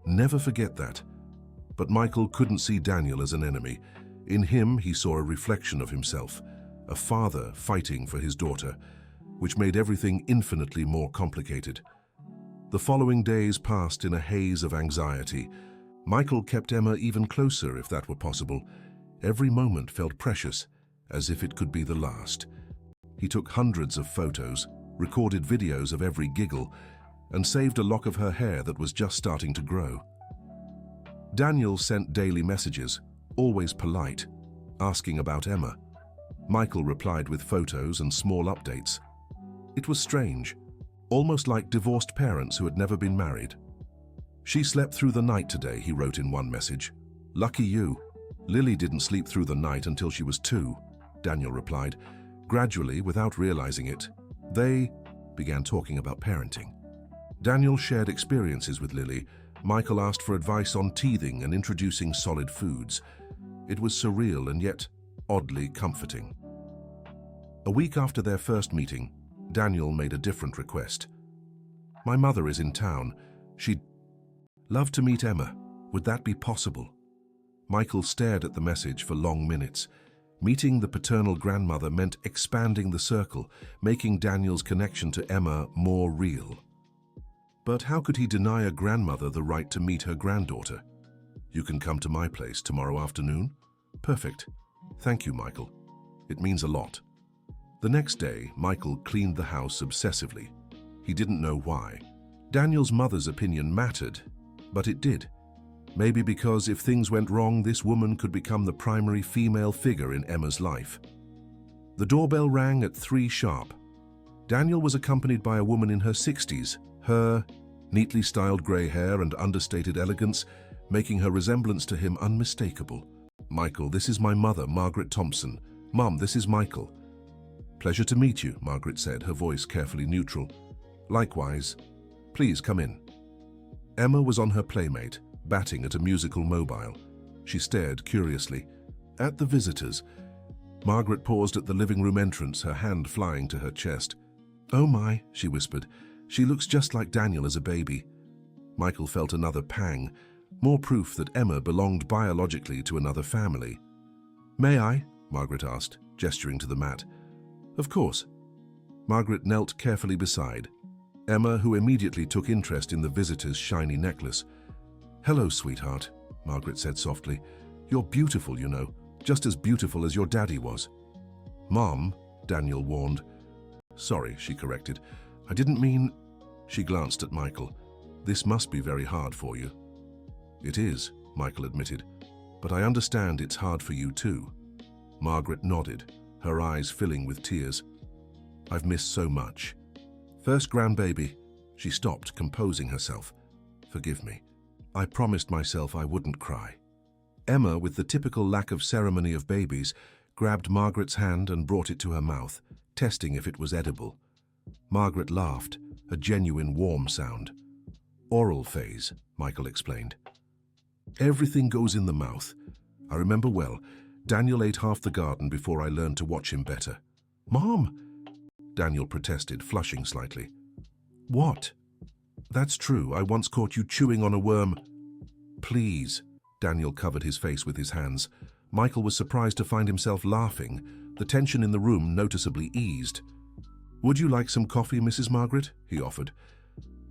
Never forget that." But Michael couldn't see Daniel as an enemy. In him, he saw a reflection of himself, a father fighting for his daughter, which made everything infinitely more complicated. The following days passed in a haze of anxiety. Michael kept Emma even closer, if that were possible. Every moment felt precious, as if it could be the last. He took hundreds of photos, recorded videos of every giggle, and saved a lock of her hair that was just starting to grow. Daniel sent daily messages, always polite, asking about Emma. Michael replied with photos and small updates. It was strange, almost like divorced parents who had never been married. "She slept through the night today," he wrote in one message. "Lucky you. Lily didn't sleep through the night until she was 2, Daniel replied. Gradually, without realizing it, they began talking about parenting. Daniel shared experiences with Lily. Michael asked for advice on teething and introducing solid foods. It was surreal and yet oddly comforting. A week after their first meeting, Daniel made a different request. "My mother is in town. She'd love to meet Emma. Would that be possible?" Michael stared at the message for long minutes. Meeting the paternal grandmother meant expanding the circle, making Daniel's connection to Emma more real. But how could he deny a grandmother the right to meet her granddaughter? You can come to my place tomorrow afternoon? Perfect. Thank you, Michael. It means a lot. The next day, Michael cleaned the house obsessively. He didn't know why. Daniel's mother's opinion mattered, but it did. Maybe because if things went wrong, this woman could become the primary female figure in Emma's life. The doorbell rang at 3 sharp. Daniel was accompanied by a woman in her 60s, her neatly styled grey hair and understated elegance, making her resemblance to him unmistakable. Michael, this is my mother, Margaret Thompson. Mom, this is Michael. Pleasure to meet you, Margaret said, her voice carefully neutral. Likewise. Please come in. Emma was on her playmate, batting at a musical mobile. She stared curiously at the visitors. Margaret paused at the living room entrance, her hand flying to her chest. Oh my, she whispered. She looks just like Daniel as a baby. Michael felt another pang, more proof that Emma belonged biologically to another family. May I? Margaret asked, gesturing to the mat. Of course. Margaret knelt carefully beside Emma, who immediately took interest in the visitor's shiny necklace. Hello, sweetheart, Margaret said softly. You're beautiful, you know, just as beautiful as your daddy was. Mom, Daniel warned. Sorry, she corrected. I didn't mean... She glanced at Michael. This must be very hard for you. It is, Michael admitted, but I understand it's hard for you too. Margaret nodded, her eyes filling with tears. I've missed so much. First grandbaby. She stopped, composing herself. Forgive me. I promised myself I wouldn't cry. Emma, with the typical lack of ceremony of babies, grabbed Margaret's hand and brought it to her mouth, testing if it was edible. Margaret laughed, a genuine warm sound. Oral phase, Michael explained. Everything goes in the mouth. I remember well, Daniel ate half the garden before I learned to watch him better. Mom! Daniel protested, flushing slightly. What? That's true, I once caught you chewing on a worm. Please. Daniel covered his face with his hands. Michael was surprised to find himself laughing. The tension in the room noticeably eased. Would you like some coffee, Mrs. Margaret? He offered.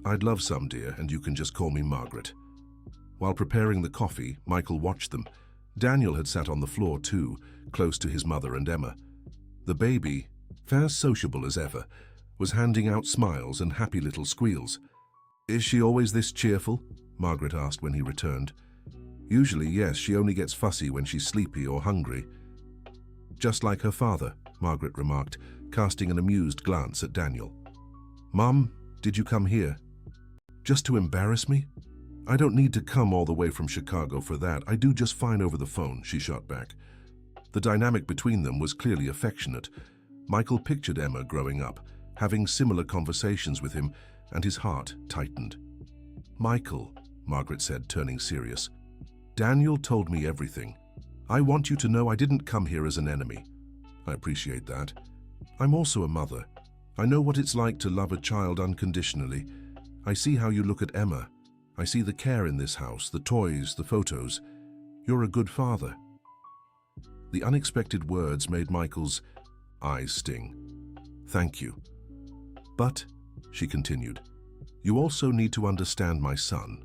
I'd love some, dear, and you can just call me Margaret. While preparing the coffee, Michael watched them. Daniel had sat on the floor too, close to his mother and Emma. The baby, as sociable as ever, was handing out smiles and happy little squeals. Is she always this cheerful? Margaret asked when he returned. Usually, yes, she only gets fussy when she's sleepy or hungry. Just like her father, Margaret remarked, casting an amused glance at Daniel. Mum, did you come here? Just to embarrass me? I don't need to come all the way from Chicago for that. I do just fine over the phone, she shot back. The dynamic between them was clearly affectionate. Michael pictured Emma growing up, having similar conversations with him, and his heart tightened. Michael, Margaret said, turning serious, Daniel told me everything. I want you to know I didn't come here as an enemy. I appreciate that. I'm also a mother. I know what it's like to love a child unconditionally. I see how you look at Emma. I see the care in this house, the toys, the photos. You're a good father. The unexpected words made Michael's eyes sting. Thank you. But, she continued, you also need to understand my son.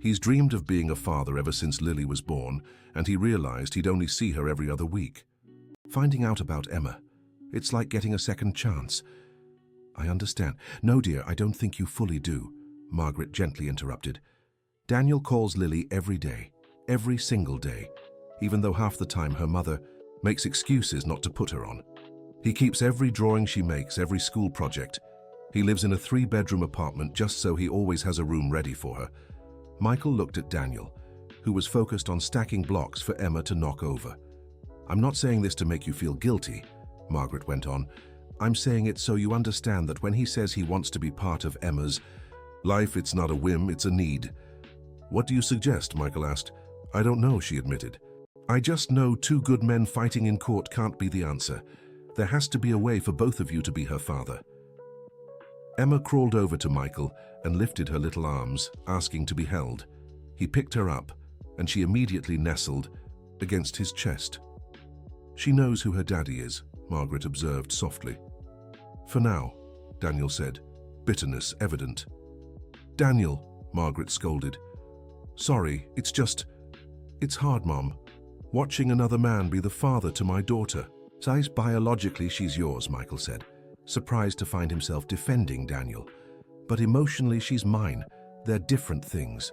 He's dreamed of being a father ever since Lily was born, and he realized he'd only see her every other week. Finding out about Emma, it's like getting a second chance. I understand. No, dear, I don't think you fully do, Margaret gently interrupted. Daniel calls Lily every day, every single day, even though half the time her mother makes excuses not to put her on. He keeps every drawing she makes, every school project. He lives in a 3-bedroom apartment just so he always has a room ready for her. Michael looked at Daniel, who was focused on stacking blocks for Emma to knock over. I'm not saying this to make you feel guilty, Margaret went on. I'm saying it so you understand that when he says he wants to be part of Emma's life, it's not a whim, it's a need. What do you suggest? Michael asked. I don't know, she admitted. I just know 2 good men fighting in court can't be the answer. There has to be a way for both of you to be her father. Emma crawled over to Michael and lifted her little arms, asking to be held. He picked her up, and she immediately nestled against his chest. "She knows who her daddy is," Margaret observed softly. "For now," Daniel said, bitterness evident. "Daniel," Margaret scolded. "Sorry, it's hard, Mom. Watching another man be the father to my daughter." "Size, biologically she's yours," Michael said, surprised to find himself defending Daniel. "But emotionally she's mine. They're different things."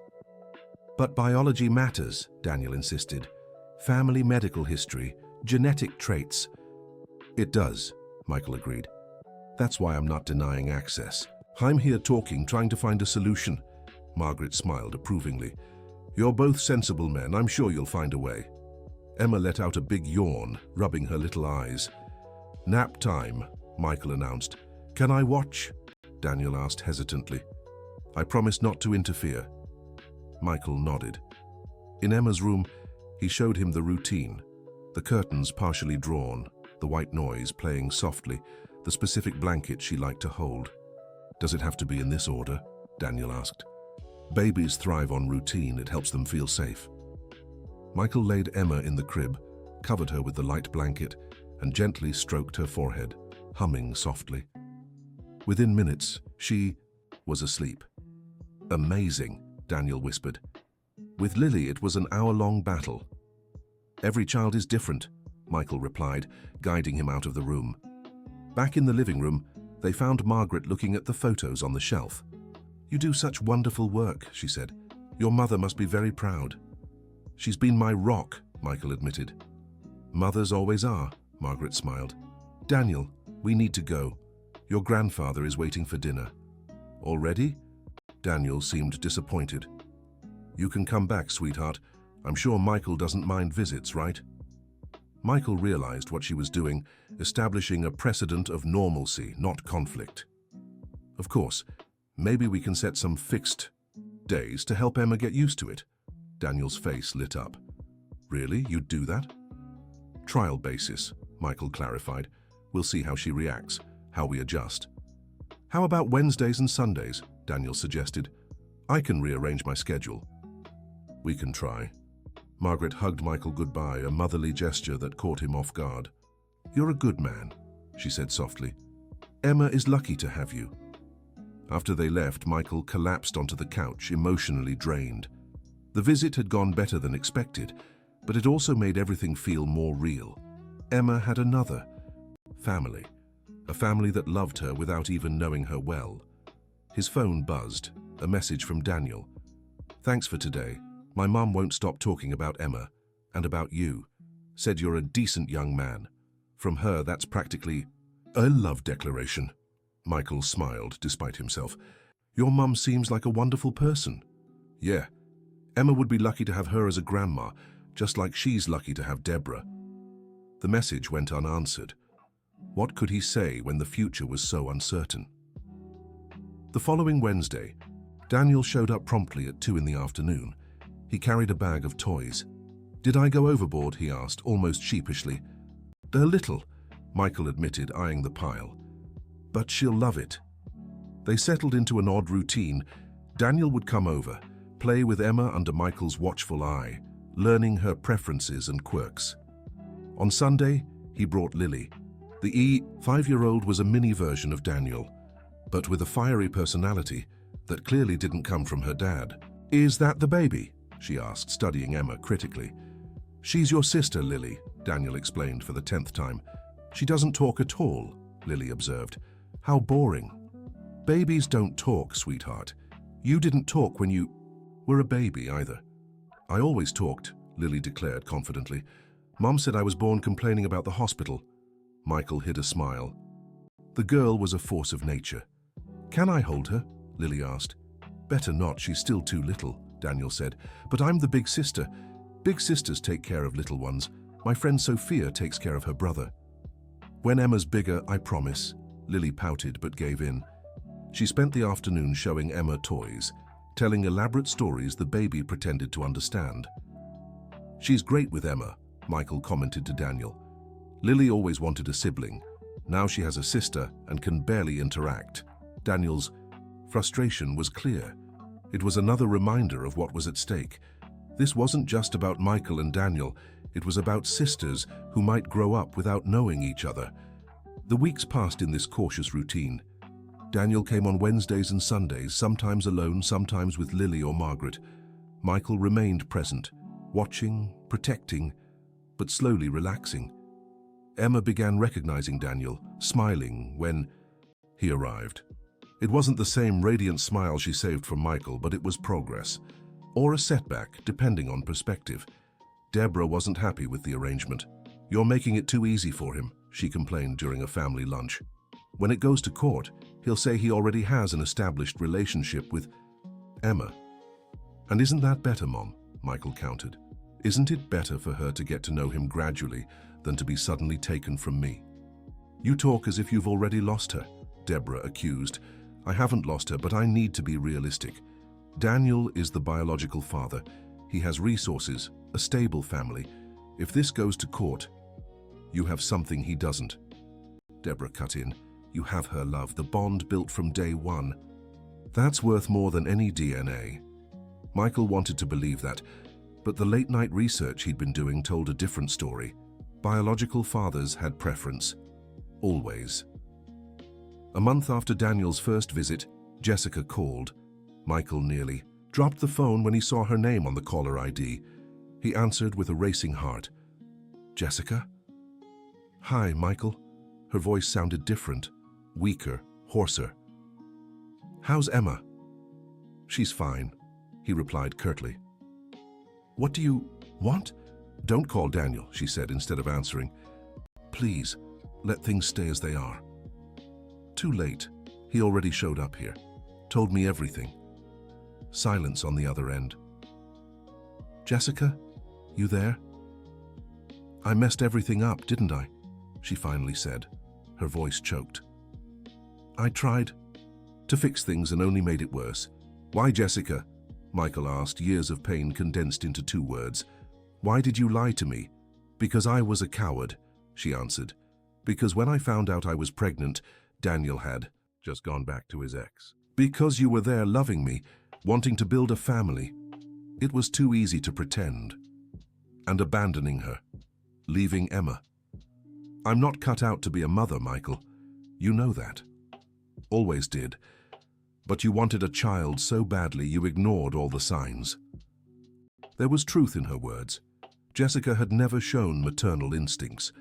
"But biology matters," Daniel insisted. "Family medical history, genetic traits." "It does," Michael agreed. "That's why I'm not denying access. I'm here talking, trying to find a solution." Margaret smiled approvingly. "You're both sensible men. I'm sure you'll find a way." Emma let out a big yawn, rubbing her little eyes. "Nap time," Michael announced. "Can I watch?" Daniel asked hesitantly. "I promise not to interfere." Michael nodded. In Emma's room, he showed him the routine. The curtains partially drawn, the white noise playing softly, the specific blanket she liked to hold. "Does it have to be in this order?" Daniel asked. "Babies thrive on routine. It helps them feel safe." Michael laid Emma in the crib, covered her with the light blanket, and gently stroked her forehead, humming softly. Within minutes, she was asleep. "Amazing," Daniel whispered. With Lily, it was an hour-long battle. "Every child is different," Michael replied, guiding him out of the room. Back in the living room, they found Margaret looking at the photos on the shelf. "You do such wonderful work," she said. "Your mother must be very proud." "She's been my rock," Michael admitted. "Mothers always are," Margaret smiled. "Daniel, we need to go. Your grandfather is waiting for dinner." "Already?" Daniel seemed disappointed. "You can come back, sweetheart. I'm sure Michael doesn't mind visits, right?" Michael realized what she was doing, establishing a precedent of normalcy, not conflict. "Of course, maybe we can set some fixed days to help Emma get used to it." Daniel's face lit up. "Really? You'd do that?" "Trial basis," Michael clarified. "We'll see how she reacts, how we adjust." "How about Wednesdays and Sundays?" Daniel suggested. "I can rearrange my schedule." "We can try." Margaret hugged Michael goodbye, a motherly gesture that caught him off guard. "You're a good man," she said softly. "Emma is lucky to have you." After they left, Michael collapsed onto the couch, emotionally drained. The visit had gone better than expected, but it also made everything feel more real. Emma had another family, a family that loved her without even knowing her well. His phone buzzed, a message from Daniel. "Thanks for today. My mum won't stop talking about Emma and about you. Said you're a decent young man." From her, that's practically a love declaration. Michael smiled despite himself. "Your mum seems like a wonderful person." "Yeah. Emma would be lucky to have her as a grandma, just like she's lucky to have Deborah." The message went unanswered. What could he say when the future was so uncertain? The following Wednesday, Daniel showed up promptly at 2 in the afternoon. He carried a bag of toys. "Did I go overboard?" he asked, almost sheepishly. "A little," Michael admitted, eyeing the pile. "But she'll love it." They settled into an odd routine. Daniel would come over, play with Emma under Michael's watchful eye, learning her preferences and quirks. On Sunday, he brought Lily. The 5-year-old was a mini version of Daniel, but with a fiery personality that clearly didn't come from her dad. "Is that the baby?" she asked, studying Emma critically. "She's your sister, Lily," Daniel explained for the 10th time. "She doesn't talk at all," Lily observed. "How boring." "Babies don't talk, sweetheart. You didn't talk when you were a baby either." "I always talked," Lily declared confidently. "Mom said I was born complaining about the hospital." Michael hid a smile. The girl was a force of nature. "Can I hold her?" Lily asked. "Better not, she's still too little," Daniel said. "But I'm the big sister. Big sisters take care of little ones. My friend Sophia takes care of her brother." "When Emma's bigger, I promise." Lily pouted but gave in. She spent the afternoon showing Emma toys, telling elaborate stories the baby pretended to understand. "She's great with Emma," Michael commented to Daniel. "Lily always wanted a sibling. Now she has a sister and can barely interact." Daniel's frustration was clear. It was another reminder of what was at stake. This wasn't just about Michael and Daniel, it was about sisters who might grow up without knowing each other. The weeks passed in this cautious routine. Daniel came on Wednesdays and Sundays, sometimes alone, sometimes with Lily or Margaret. Michael remained present, watching, protecting, but slowly relaxing. Emma began recognizing Daniel, smiling when he arrived. It wasn't the same radiant smile she saved from Michael, but it was progress, or a setback, depending on perspective. Deborah wasn't happy with the arrangement. "You're making it too easy for him," she complained during a family lunch. "When it goes to court, he'll say he already has an established relationship with Emma." "And isn't that better, Mom?" Michael countered. "Isn't it better for her to get to know him gradually than to be suddenly taken from me?" "You talk as if you've already lost her," Deborah accused. "I haven't lost her, but I need to be realistic. Daniel is the biological father. He has resources, a stable family. If this goes to court, you have something he doesn't." Deborah cut in. "You have her love, the bond built from day one. That's worth more than any DNA." Michael wanted to believe that, but the late-night research he'd been doing told a different story. Biological fathers had preference. Always. A month after Daniel's first visit, Jessica called. Michael nearly dropped the phone when he saw her name on the caller ID. He answered with a racing heart. "Jessica?" "Hi, Michael." Her voice sounded different, weaker, hoarser. "How's Emma?" "She's fine," he replied curtly. "What do you want?" "Don't call Daniel," she said instead of answering. "Please, let things stay as they are." Too late. He already showed up here. Told me everything. Silence on the other end. "Jessica, you there?" "I messed everything up, didn't I?" she finally said. Her voice choked. "I tried to fix things and only made it worse." "Why, Jessica?" Michael asked, years of pain condensed into 2 words. "Why did you lie to me?" "Because I was a coward," she answered. "Because when I found out I was pregnant, Daniel had just gone back to his ex. Because you were there loving me, wanting to build a family. It was too easy to pretend. And abandoning her, leaving Emma. I'm not cut out to be a mother, Michael. You know that. Always did. But you wanted a child so badly you ignored all the signs." There was truth in her words. Jessica had never shown maternal instincts.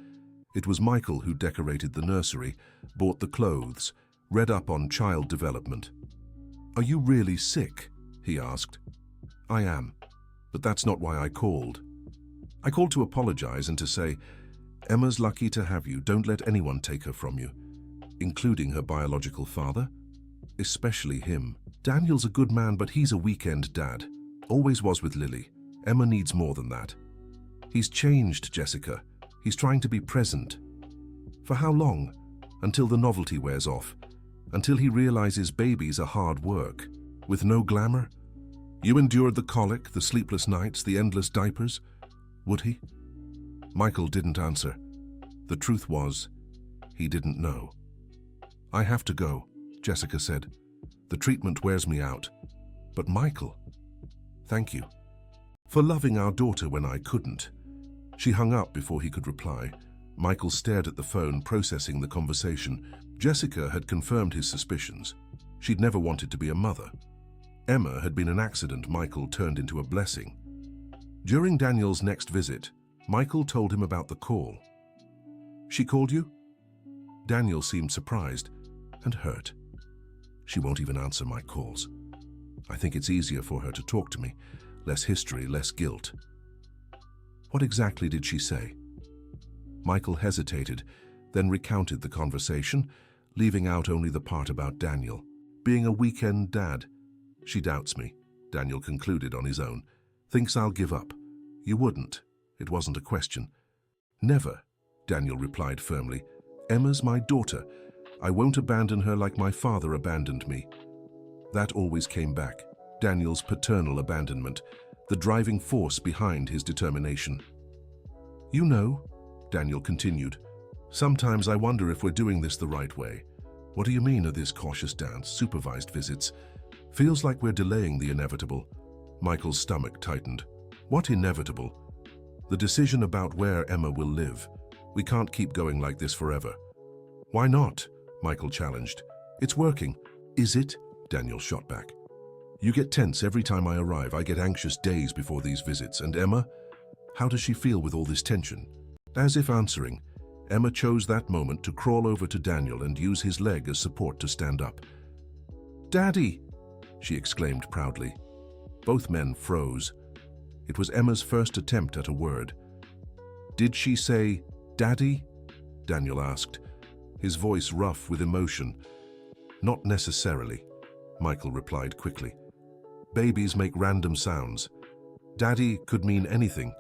It was Michael who decorated the nursery, bought the clothes, read up on child development. "Are you really sick?" he asked. "I am, but that's not why I called. I called to apologize and to say, Emma's lucky to have you. Don't let anyone take her from you, including her biological father. Especially him. Daniel's a good man, but he's a weekend dad. Always was with Lily. Emma needs more than that. He's changed, Jessica. He's trying to be present. For how long? Until the novelty wears off. Until he realizes babies are hard work. With no glamour? You endured the colic, the sleepless nights, the endless diapers. Would he? Michael didn't answer. The truth was, he didn't know. "I have to go," Jessica said. "The treatment wears me out. But Michael, thank you for loving our daughter when I couldn't." She hung up before he could reply. Michael stared at the phone, processing the conversation. Jessica had confirmed his suspicions. She'd never wanted to be a mother. Emma had been an accident Michael turned into a blessing. During Daniel's next visit, Michael told him about the call. "She called you?" Daniel seemed surprised and hurt. "She won't even answer my calls. I think it's easier for her to talk to me. Less history, less guilt." "What exactly did she say?" Michael hesitated, then recounted the conversation, leaving out only the part about Daniel. Being a weekend dad. "She doubts me," Daniel concluded on his own. "Thinks I'll give up." "You wouldn't. It wasn't a question." "Never," Daniel replied firmly. "Emma's my daughter. I won't abandon her like my father abandoned me." That always came back. Daniel's paternal abandonment, the driving force behind his determination. "You know," Daniel continued, "sometimes I wonder if we're doing this the right way. What do you mean of this cautious dance, supervised visits? Feels like we're delaying the inevitable." Michael's stomach tightened. What inevitable? The decision about where Emma will live. We can't keep going like this forever. Why not? Michael challenged. It's working. Is it? Daniel shot back. You get tense every time I arrive. I get anxious days before these visits. And Emma? How does she feel with all this tension? As if answering, Emma chose that moment to crawl over to Daniel and use his leg as support to stand up. Daddy! She exclaimed proudly. Both men froze. It was Emma's first attempt at a word. Did she say, Daddy? Daniel asked, his voice rough with emotion. Not necessarily, Michael replied quickly. Babies make random sounds. Daddy could mean anything.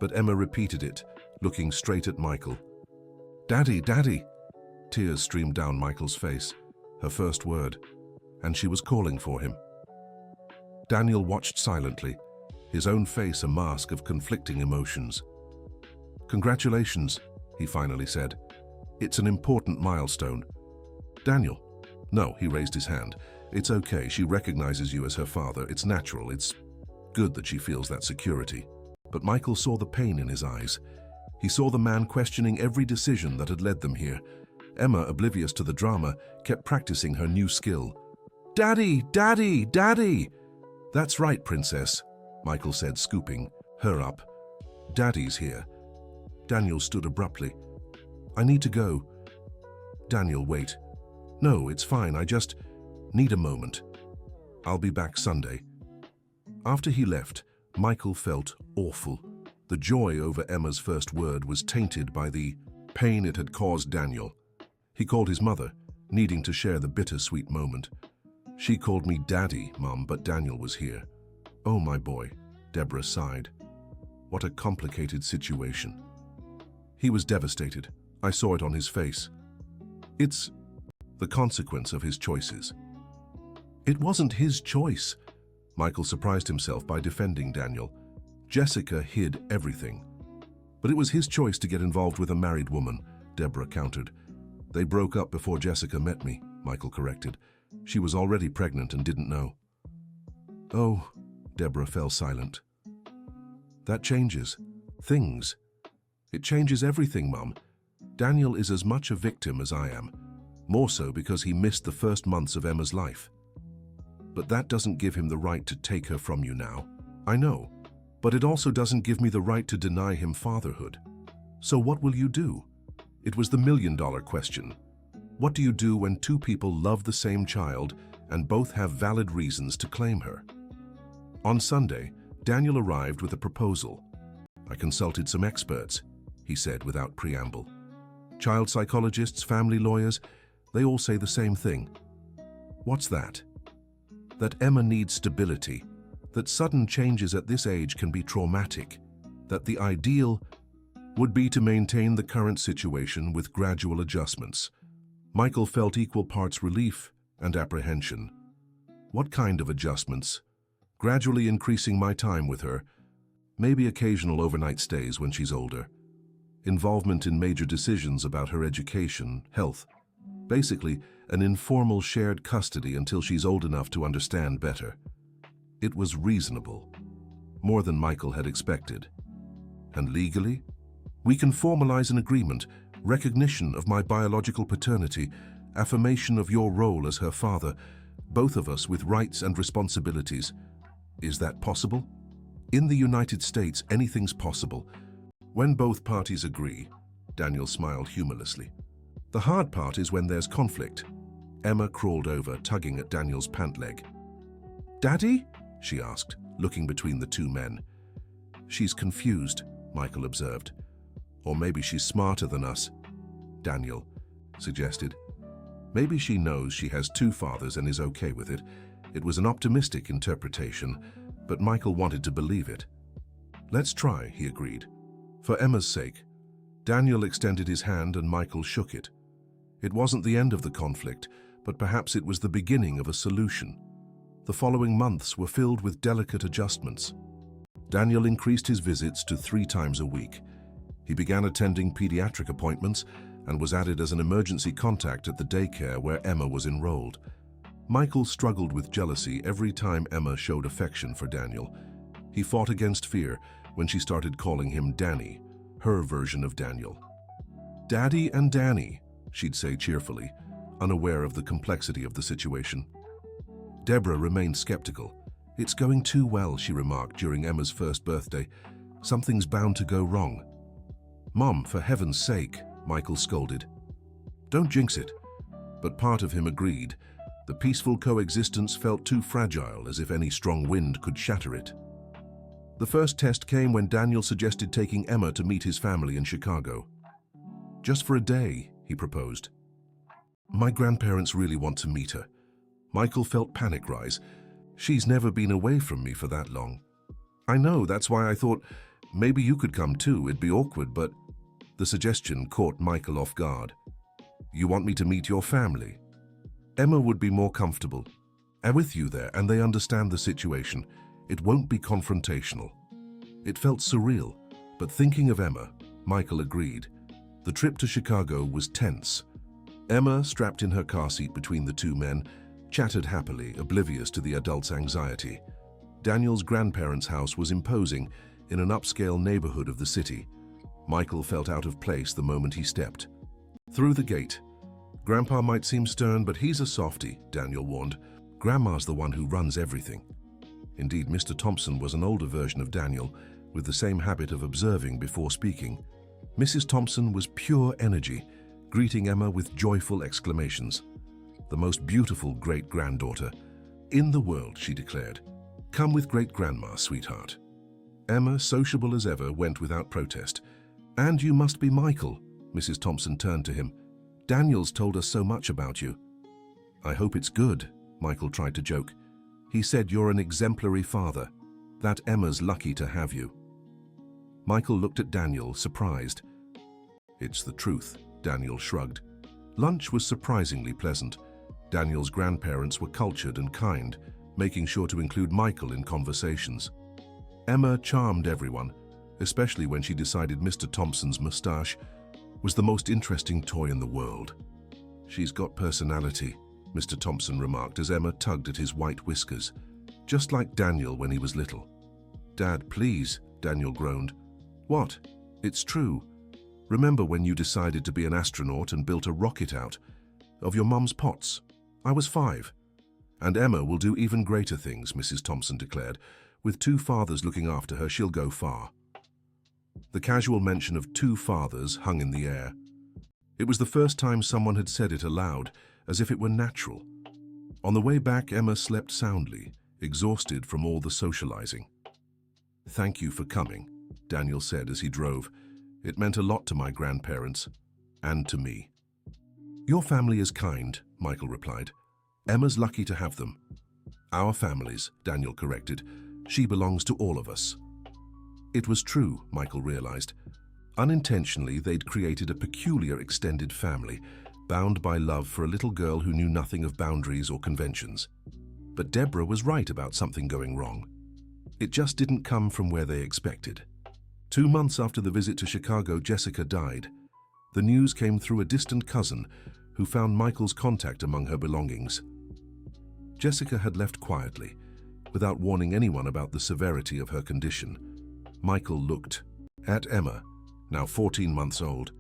But Emma repeated it, looking straight at Michael. Daddy, Daddy! Tears streamed down Michael's face, her first word, and she was calling for him. Daniel watched silently, his own face a mask of conflicting emotions. Congratulations, he finally said. It's an important milestone. Daniel. No, he raised his hand. It's okay, she recognizes you as her father. It's natural, it's good that she feels that security. But Michael saw the pain in his eyes. He saw the man questioning every decision that had led them here. Emma, oblivious to the drama, kept practicing her new skill. Daddy! Daddy! Daddy! That's right, Princess, Michael said, scooping her up. Daddy's here. Daniel stood abruptly. I need to go. Daniel, wait. No, it's fine, I just need a moment. I'll be back Sunday. After he left, Michael felt awful. The joy over Emma's first word was tainted by the pain it had caused Daniel. He called his mother, needing to share the bittersweet moment. She called me Daddy, Mum, but Daniel was here. Oh, my boy, Deborah sighed. What a complicated situation. He was devastated. I saw it on his face. It's the consequence of his choices. It wasn't his choice. Michael surprised himself by defending Daniel. Jessica hid everything. But it was his choice to get involved with a married woman, Deborah countered. They broke up before Jessica met me, Michael corrected. She was already pregnant and didn't know. Oh, Deborah fell silent. That changes things. It changes everything, Mum. Daniel is as much a victim as I am, more so because he missed the first months of Emma's life. But that doesn't give him the right to take her from you now. I know, but it also doesn't give me the right to deny him fatherhood. So what will you do? It was the million-dollar question. What do you do when two people love the same child and both have valid reasons to claim her? On Sunday, Daniel arrived with a proposal. I consulted some experts, he said without preamble. Child psychologists, family lawyers, they all say the same thing. What's that? That Emma needs stability, that sudden changes at this age can be traumatic, that the ideal would be to maintain the current situation with gradual adjustments. Michael felt equal parts relief and apprehension. What kind of adjustments? Gradually increasing my time with her, maybe occasional overnight stays when she's older. Involvement in major decisions about her education, health. Basically, an informal shared custody until she's old enough to understand better. It was reasonable, more than Michael had expected. And legally? We can formalize an agreement, recognition of my biological paternity, affirmation of your role as her father, both of us with rights and responsibilities. Is that possible? In the United States, anything's possible. When both parties agree, Daniel smiled humorlessly. The hard part is when there's conflict. Emma crawled over, tugging at Daniel's pant leg. Daddy? She asked, looking between the two men. She's confused, Michael observed. Or maybe she's smarter than us, Daniel suggested. Maybe she knows she has two fathers and is okay with it. It was an optimistic interpretation, but Michael wanted to believe it. Let's try, he agreed. For Emma's sake. Daniel extended his hand and Michael shook it. It wasn't the end of the conflict, but perhaps it was the beginning of a solution. The following months were filled with delicate adjustments. Daniel increased his visits to 3 times a week. He began attending pediatric appointments and was added as an emergency contact at the daycare where Emma was enrolled. Michael struggled with jealousy every time Emma showed affection for Daniel. He fought against fear when she started calling him Danny, her version of Daniel. "Daddy and Danny," she'd say cheerfully, unaware of the complexity of the situation. Deborah remained skeptical. "It's going too well," she remarked during Emma's first birthday. "Something's bound to go wrong." "Mom, for heaven's sake," Michael scolded. "Don't jinx it." But part of him agreed. The peaceful coexistence felt too fragile, as if any strong wind could shatter it. The first test came when Daniel suggested taking Emma to meet his family in Chicago. "Just for a day," he proposed. "My grandparents really want to meet her." Michael felt panic rise. "She's never been away from me for that long." "I know, that's why I thought maybe you could come too. It'd be awkward, but..." The suggestion caught Michael off guard. "You want me to meet your family?" "Emma would be more comfortable. And with you there, and they understand the situation. It won't be confrontational." It felt surreal, but thinking of Emma, Michael agreed. The trip to Chicago was tense. Emma, strapped in her car seat between the two men, chatted happily, oblivious to the adult's anxiety. Daniel's grandparents' house was imposing in an upscale neighborhood of the city. Michael felt out of place the moment he stepped through the gate. "Grandpa might seem stern, but he's a softie," Daniel warned. "Grandma's the one who runs everything." Indeed, Mr. Thompson was an older version of Daniel, with the same habit of observing before speaking. Mrs. Thompson was pure energy, greeting Emma with joyful exclamations. "The most beautiful great-granddaughter in the world," she declared. "Come with great-grandma, sweetheart." Emma, sociable as ever, went without protest. "And you must be Michael," Mrs. Thompson turned to him. "Daniel's told us so much about you." "I hope it's good," Michael tried to joke. "He said you're an exemplary father. That Emma's lucky to have you." Michael looked at Daniel, surprised. "It's the truth," Daniel shrugged. Lunch was surprisingly pleasant. Daniel's grandparents were cultured and kind, making sure to include Michael in conversations. Emma charmed everyone, especially when she decided Mr. Thompson's mustache was the most interesting toy in the world. "She's got personality," Mr. Thompson remarked as Emma tugged at his white whiskers, "just like Daniel when he was little." "Dad, please," Daniel groaned. "What? It's true. Remember when you decided to be an astronaut and built a rocket out of your mum's pots? I was 5. And Emma will do even greater things," Mrs. Thompson declared. "With 2 fathers looking after her, she'll go far." The casual mention of 2 fathers hung in the air. It was the first time someone had said it aloud, as if it were natural. On the way back, Emma slept soundly, exhausted from all the socializing. "Thank you for coming," Daniel said as he drove. "It meant a lot to my grandparents, and to me." "Your family is kind," Michael replied. "Emma's lucky to have them." "Our families," Daniel corrected. "She belongs to all of us." It was true, Michael realized. Unintentionally, they'd created a peculiar extended family, bound by love for a little girl who knew nothing of boundaries or conventions. But Deborah was right about something going wrong. It just didn't come from where they expected. 2 months after the visit to Chicago, Jessica died. The news came through a distant cousin who found Michael's contact among her belongings. Jessica had left quietly, without warning anyone about the severity of her condition. Michael looked at Emma, now 14 months old,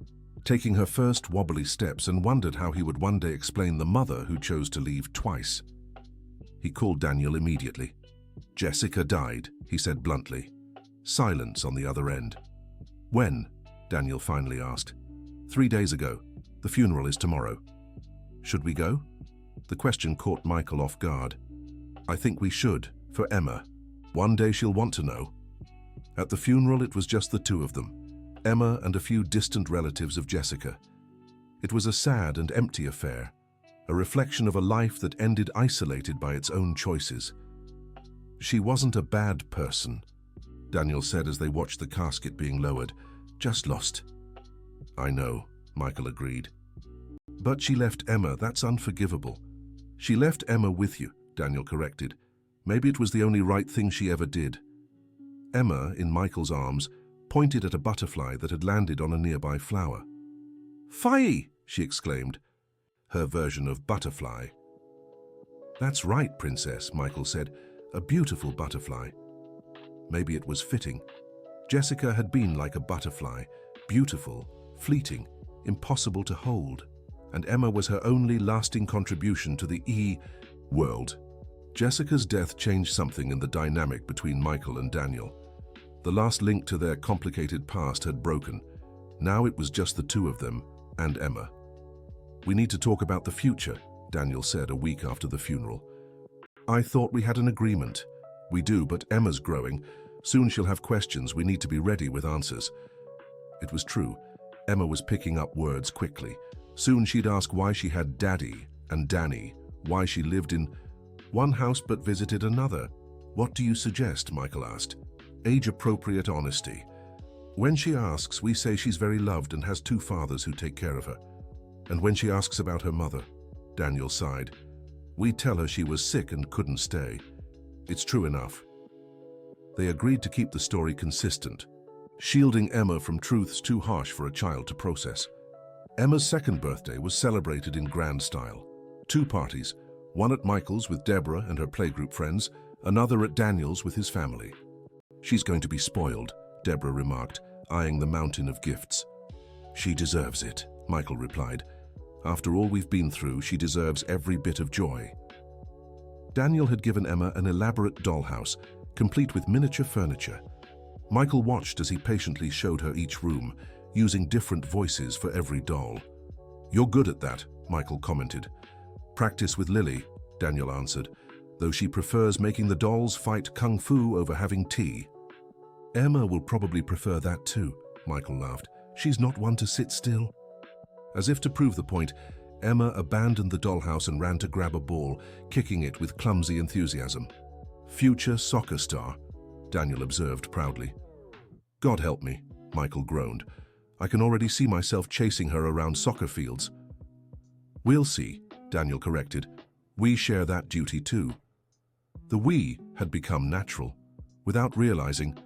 taking her first wobbly steps, and wondered how he would one day explain the mother who chose to leave twice. He called Daniel immediately. "Jessica died," he said bluntly. Silence on the other end. "When?" Daniel finally asked. 3 days ago. The funeral is tomorrow." "Should we go?" The question caught Michael off guard. "I think we should, for Emma. One day she'll want to know." At the funeral, it was just the 2 of them, Emma and a few distant relatives of Jessica. It was a sad and empty affair, a reflection of a life that ended isolated by its own choices. "She wasn't a bad person," Daniel said as they watched the casket being lowered. "Just lost." "I know," Michael agreed. "But she left Emma. That's unforgivable." "She left Emma with you," Daniel corrected. "Maybe it was the only right thing she ever did." Emma, in Michael's arms, pointed at a butterfly that had landed on a nearby flower. "Fie!" she exclaimed, her version of butterfly. "That's right, Princess," Michael said. "A beautiful butterfly." Maybe it was fitting. Jessica had been like a butterfly, beautiful, fleeting, impossible to hold. And Emma was her only lasting contribution to the world. Jessica's death changed something in the dynamic between Michael and Daniel. The last link to their complicated past had broken. Now it was just the two of them and Emma. "We need to talk about the future," Daniel said a week after the funeral. "I thought we had an agreement." "We do, but Emma's growing. Soon she'll have questions. We need to be ready with answers." It was true. Emma was picking up words quickly. Soon she'd ask why she had Daddy and Danny, why she lived in one house but visited another. "What do you suggest?" Michael asked. "Age-appropriate honesty. When she asks, we say she's very loved and has two fathers who take care of her. And when she asks about her mother," Daniel sighed, "we tell her she was sick and couldn't stay. It's true enough." They agreed to keep the story consistent, shielding Emma from truths too harsh for a child to process. Emma's second birthday was celebrated in grand style. 2 parties, one at Michael's with Deborah and her playgroup friends, another at Daniel's with his family. "She's going to be spoiled," Deborah remarked, eyeing the mountain of gifts. "She deserves it," Michael replied. "After all we've been through, she deserves every bit of joy." Daniel had given Emma an elaborate dollhouse, complete with miniature furniture. Michael watched as he patiently showed her each room, using different voices for every doll. "You're good at that," Michael commented. "Practice with Lily," Daniel answered, "though she prefers making the dolls fight kung fu over having tea." "Emma will probably prefer that too," Michael laughed. "She's not one to sit still." As if to prove the point, Emma abandoned the dollhouse and ran to grab a ball, kicking it with clumsy enthusiasm. "Future soccer star," Daniel observed proudly. "God help me," Michael groaned. "I can already see myself chasing her around soccer fields." "We'll see," Daniel corrected. "We share that duty too." The "we" had become natural. Without realizing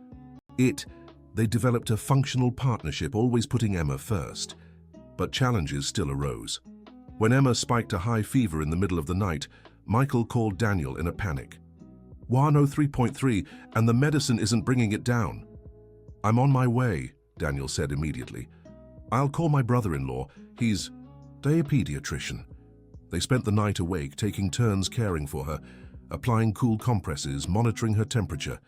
it, they developed a functional partnership, always putting Emma first. But challenges still arose. When Emma spiked a high fever in the middle of the night, Michael called Daniel in a panic. 103.3, and the medicine isn't bringing it down." "I'm on my way," Daniel said immediately. "I'll call my brother-in-law. He's a pediatrician." They spent the night awake, taking turns caring for her, applying cool compresses, monitoring her temperature.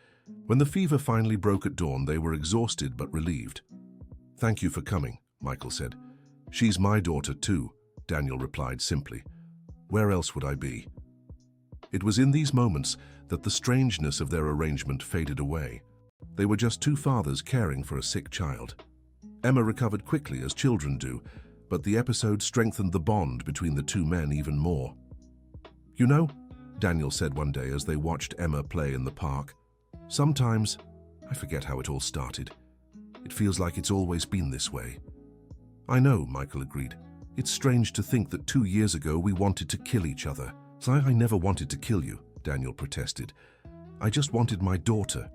When the fever finally broke at dawn, they were exhausted but relieved. "Thank you for coming," Michael said. "She's my daughter too," Daniel replied simply. "Where else would I be?" It was in these moments that the strangeness of their arrangement faded away. They were just 2 fathers caring for a sick child. Emma recovered quickly, as children do, but the episode strengthened the bond between the 2 men even more. "You know," Daniel said one day as they watched Emma play in the park, "sometimes I forget how it all started. It feels like it's always been this way." "I know," Michael agreed. "It's strange to think that 2 years ago we wanted to kill each other." "I never wanted to kill you," Daniel protested. "I just wanted my daughter."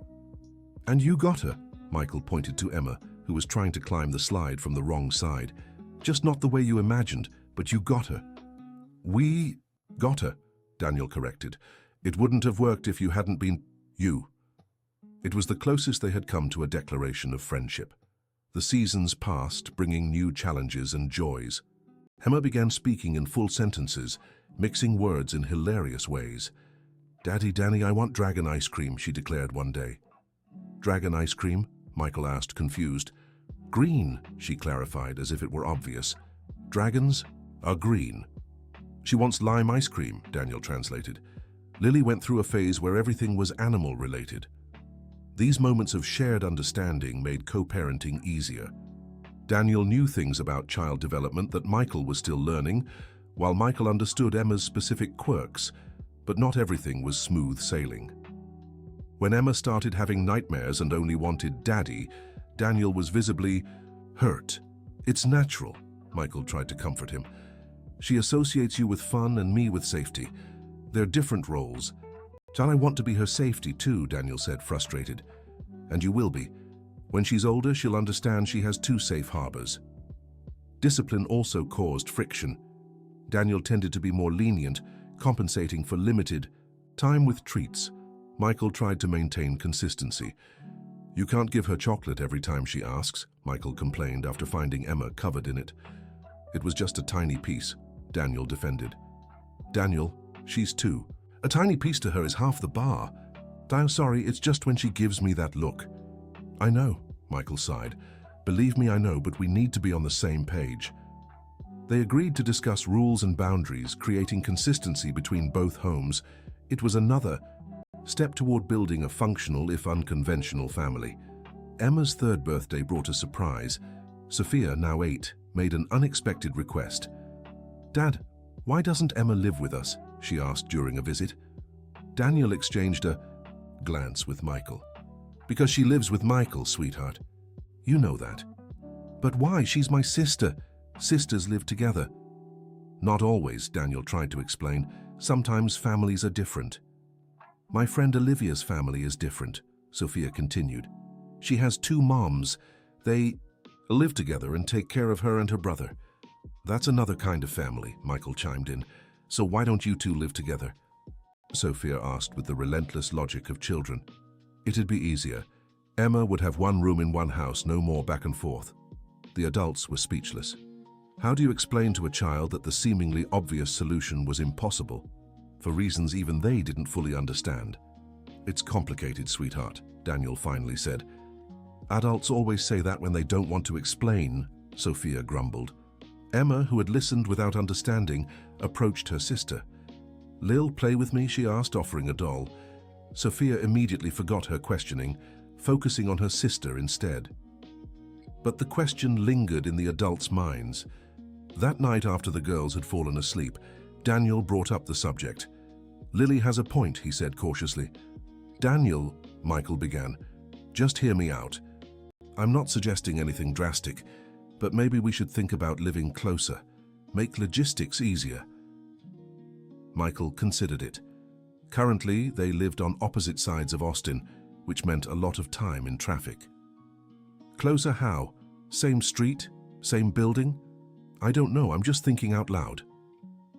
"And you got her," Michael pointed to Emma, who was trying to climb the slide from the wrong side. "Just not the way you imagined, but you got her." "We got her," Daniel corrected. "It wouldn't have worked if you hadn't been you." It was the closest they had come to a declaration of friendship. The seasons passed, bringing new challenges and joys. Emma began speaking in full sentences, mixing words in hilarious ways. "Daddy, Danny, I want dragon ice cream," she declared one day. "Dragon ice cream?" Michael asked, confused. "Green," she clarified, as if it were obvious. "Dragons are green." "She wants lime ice cream," Daniel translated. Lily went through a phase where everything was animal-related. These moments of shared understanding made co-parenting easier. Daniel knew things about child development that Michael was still learning, while Michael understood Emma's specific quirks, but not everything was smooth sailing. When Emma started having nightmares and only wanted Daddy, Daniel was visibly hurt. "It's natural," Michael tried to comfort him. "She associates you with fun and me with safety. They're different roles." "I want to be her safety too," Daniel said, frustrated. "And you will be. When she's older, she'll understand she has 2 safe harbors." Discipline also caused friction. Daniel tended to be more lenient, compensating for limited time with treats. Michael tried to maintain consistency. You can't give her chocolate every time she asks, Michael complained after finding Emma covered in it. It was just a tiny piece, Daniel defended. Daniel, she's 2. A tiny piece to her is half the bar. I'm sorry, it's just when she gives me that look. I know, Michael sighed. Believe me, I know, but we need to be on the same page. They agreed to discuss rules and boundaries, creating consistency between both homes. It was another step toward building a functional, if unconventional, family. Emma's 3rd birthday brought a surprise. Sophia, now 8, made an unexpected request. Dad, why doesn't Emma live with us? She asked during a visit. Daniel exchanged a glance with Michael. Because she lives with Michael, sweetheart. You know that. But why? She's my sister. Sisters live together. Not always, Daniel tried to explain. Sometimes families are different. My friend Olivia's family is different, Sophia continued. She has 2 moms. They live together and take care of her and her brother. That's another kind of family, Michael chimed in. So why don't you 2 live together? Sophia asked with the relentless logic of children. It'd be easier. Emma would have 1 room in 1 house, no more back and forth. The adults were speechless. How do you explain to a child that the seemingly obvious solution was impossible, for reasons even they didn't fully understand? It's complicated, sweetheart, Daniel finally said. Adults always say that when they don't want to explain, Sophia grumbled. Emma, who had listened without understanding, approached her sister. Lil, play with me, she asked, offering a doll. Sophia immediately forgot her questioning, focusing on her sister instead. But the question lingered in the adults' minds. That night after the girls had fallen asleep, Daniel brought up the subject. Lily has a point, he said cautiously. Daniel, Michael began, just hear me out. I'm not suggesting anything drastic, but maybe we should think about living closer, make logistics easier. Michael considered it. Currently, they lived on opposite sides of Austin, which meant a lot of time in traffic. Closer how? Same street? Same building? I don't know, I'm just thinking out loud.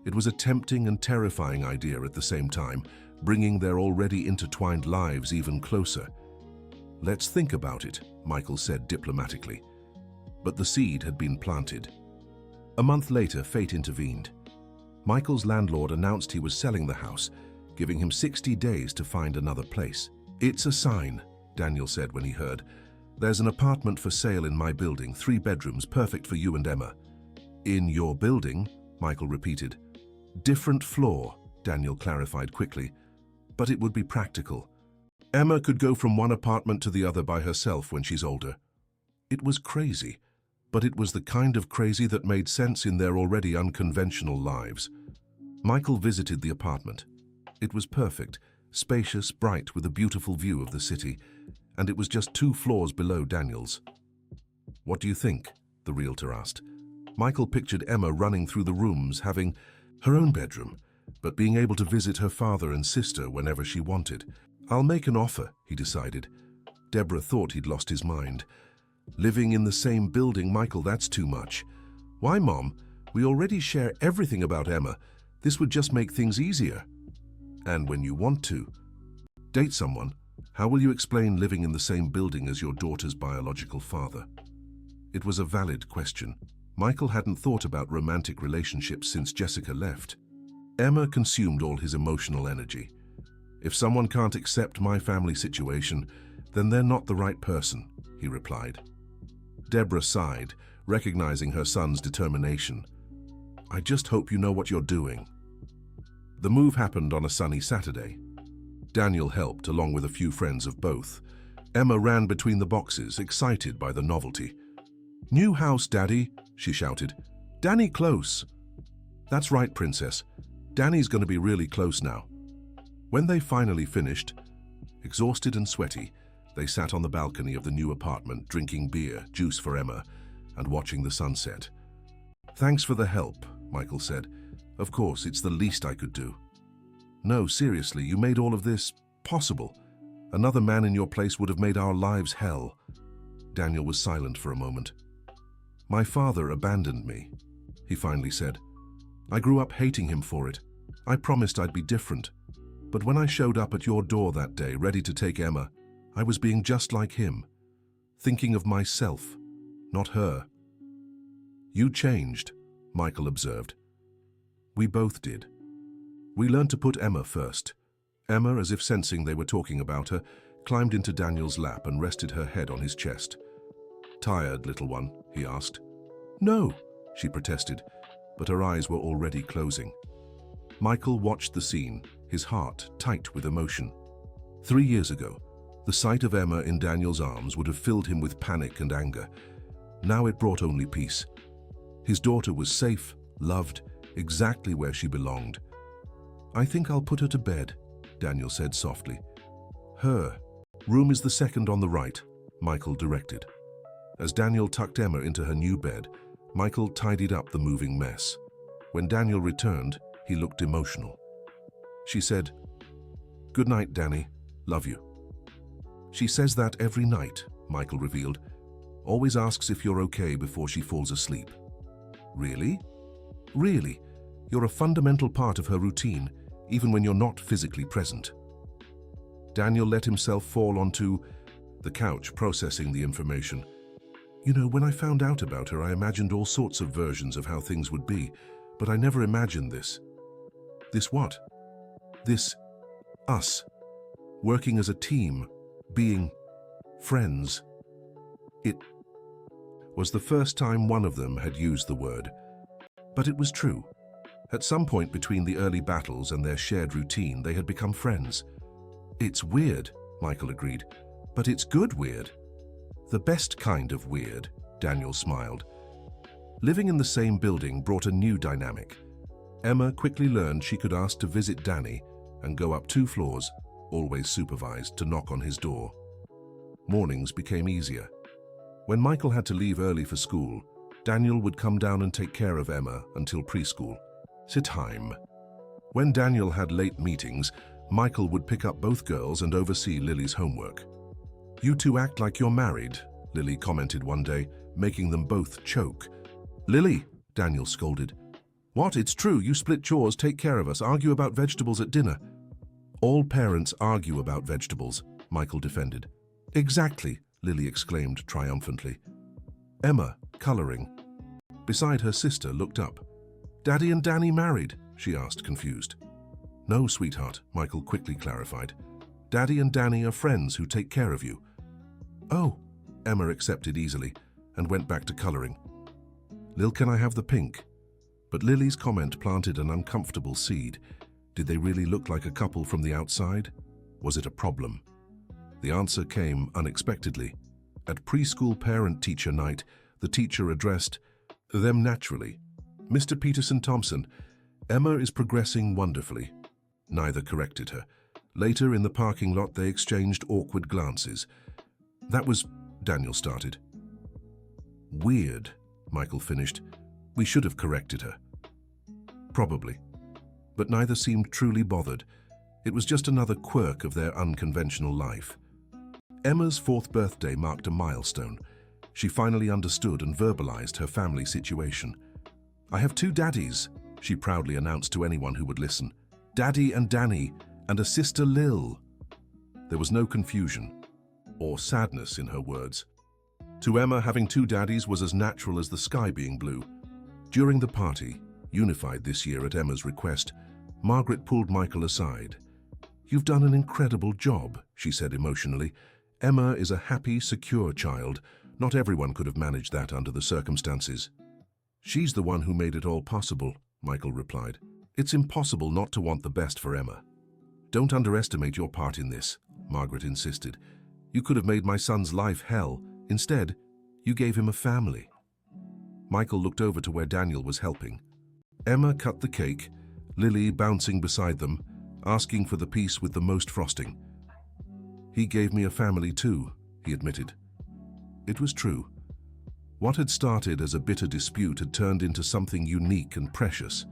It was a tempting and terrifying idea at the same time, bringing their already intertwined lives even closer. Let's think about it, Michael said diplomatically. But the seed had been planted. A month later, fate intervened. Michael's landlord announced he was selling the house, giving him 60 days to find another place. It's a sign, Daniel said when he heard. There's an apartment for sale in my building, 3 bedrooms, perfect for you and Emma. In your building? Michael repeated. Different floor, Daniel clarified quickly. But it would be practical. Emma could go from one apartment to the other by herself when she's older. It was crazy, but it was the kind of crazy that made sense in their already unconventional lives. Michael visited the apartment. It was perfect, spacious, bright, with a beautiful view of the city, and it was just 2 floors below Daniel's. What do you think? The realtor asked. Michael pictured Emma running through the rooms, having her own bedroom, but being able to visit her father and sister whenever she wanted. I'll make an offer, he decided. Deborah thought he'd lost his mind. Living in the same building, Michael, that's too much. Why, Mom? We already share everything about Emma. This would just make things easier. And when you want to date someone, how will you explain living in the same building as your daughter's biological father? It was a valid question. Michael hadn't thought about romantic relationships since Jessica left. Emma consumed all his emotional energy. If someone can't accept my family situation, then they're not the right person, he replied. Deborah sighed, recognizing her son's determination. I just hope you know what you're doing. The move happened on a sunny Saturday. Daniel helped, along with a few friends of both. Emma ran between the boxes, excited by the novelty. New house, Daddy, she shouted. Danny close. That's right, Princess. Danny's going to be really close now. When they finally finished, exhausted and sweaty, they sat on the balcony of the new apartment, drinking beer, juice for Emma, and watching the sunset. Thanks for the help, Michael said. Of course, it's the least I could do. No, seriously, you made all of this possible. Another man in your place would have made our lives hell. Daniel was silent for a moment. My father abandoned me, he finally said. I grew up hating him for it. I promised I'd be different. But when I showed up at your door that day, ready to take Emma, I was being just like him, thinking of myself, not her. You changed, Michael observed. We both did. We learned to put Emma first. Emma, as if sensing they were talking about her, climbed into Daniel's lap and rested her head on his chest. Tired, little one? He asked. No, she protested, but her eyes were already closing. Michael watched the scene, his heart tight with emotion. 3 years ago, the sight of Emma in Daniel's arms would have filled him with panic and anger. Now it brought only peace. His daughter was safe, loved, exactly where she belonged. I think I'll put her to bed, Daniel said softly. Her room is the second on the right, Michael directed. As Daniel tucked Emma into her new bed, Michael tidied up the moving mess. When Daniel returned, he looked emotional. She said, "Good night, Danny. Love you." She says that every night, Michael revealed. Always asks if you're okay before she falls asleep. Really? Really? You're a fundamental part of her routine, even when you're not physically present. Daniel let himself fall onto the couch, processing the information. You know, when I found out about her, I imagined all sorts of versions of how things would be, but I never imagined this. This what? This us. Working as a team, being friends. It was the first time one of them had used the word. But it was true. At some point between the early battles and their shared routine, they had become friends. It's weird, Michael agreed, but it's good weird. The best kind of weird, Daniel smiled. Living in the same building brought a new dynamic. Emma quickly learned she could ask to visit Danny and go up 2 floors, always supervised, to knock on his door. Mornings became easier. When Michael had to leave early for school, Daniel would come down and take care of Emma until preschool. Time. When Daniel had late meetings, Michael would pick up both girls and oversee Lily's homework. You two act like you're married, Lily commented one day, making them both choke. Lily, Daniel scolded. What? It's true, you split chores, take care of us, argue about vegetables at dinner. All parents argue about vegetables, Michael defended. Exactly, Lily exclaimed triumphantly. Emma, coloring, beside her sister, looked up. Daddy and Danny married? She asked, confused. No, sweetheart, Michael quickly clarified. Daddy and Danny are friends who take care of you. Oh, Emma accepted easily and went back to coloring. Lil, can I have the pink? But Lily's comment planted an uncomfortable seed. Did they really look like a couple from the outside? Was it a problem? The answer came unexpectedly. At preschool parent-teacher night, the teacher addressed them naturally. Mr. Peterson-Thompson, Emma is progressing wonderfully. Neither corrected her. Later in the parking lot, they exchanged awkward glances. That was, Daniel started. Weird, Michael finished. We should have corrected her. Probably. But neither seemed truly bothered. It was just another quirk of their unconventional life. Emma's 4th birthday marked a milestone. She finally understood and verbalized her family situation. I have 2 daddies, she proudly announced to anyone who would listen. Daddy and Danny, and a sister Lil. There was no confusion or sadness in her words. To Emma, having 2 daddies was as natural as the sky being blue. During the party, unified this year at Emma's request, Margaret pulled Michael aside. You've done an incredible job, she said emotionally. Emma is a happy, secure child. Not everyone could have managed that under the circumstances. She's the one who made it all possible, Michael replied. It's impossible not to want the best for Emma. Don't underestimate your part in this, Margaret insisted. You could have made my son's life hell. Instead, you gave him a family. Michael looked over to where Daniel was helping. Emma cut the cake, Lily bouncing beside them, asking for the piece with the most frosting. He gave me a family too, he admitted. It was true. What had started as a bitter dispute had turned into something unique and precious.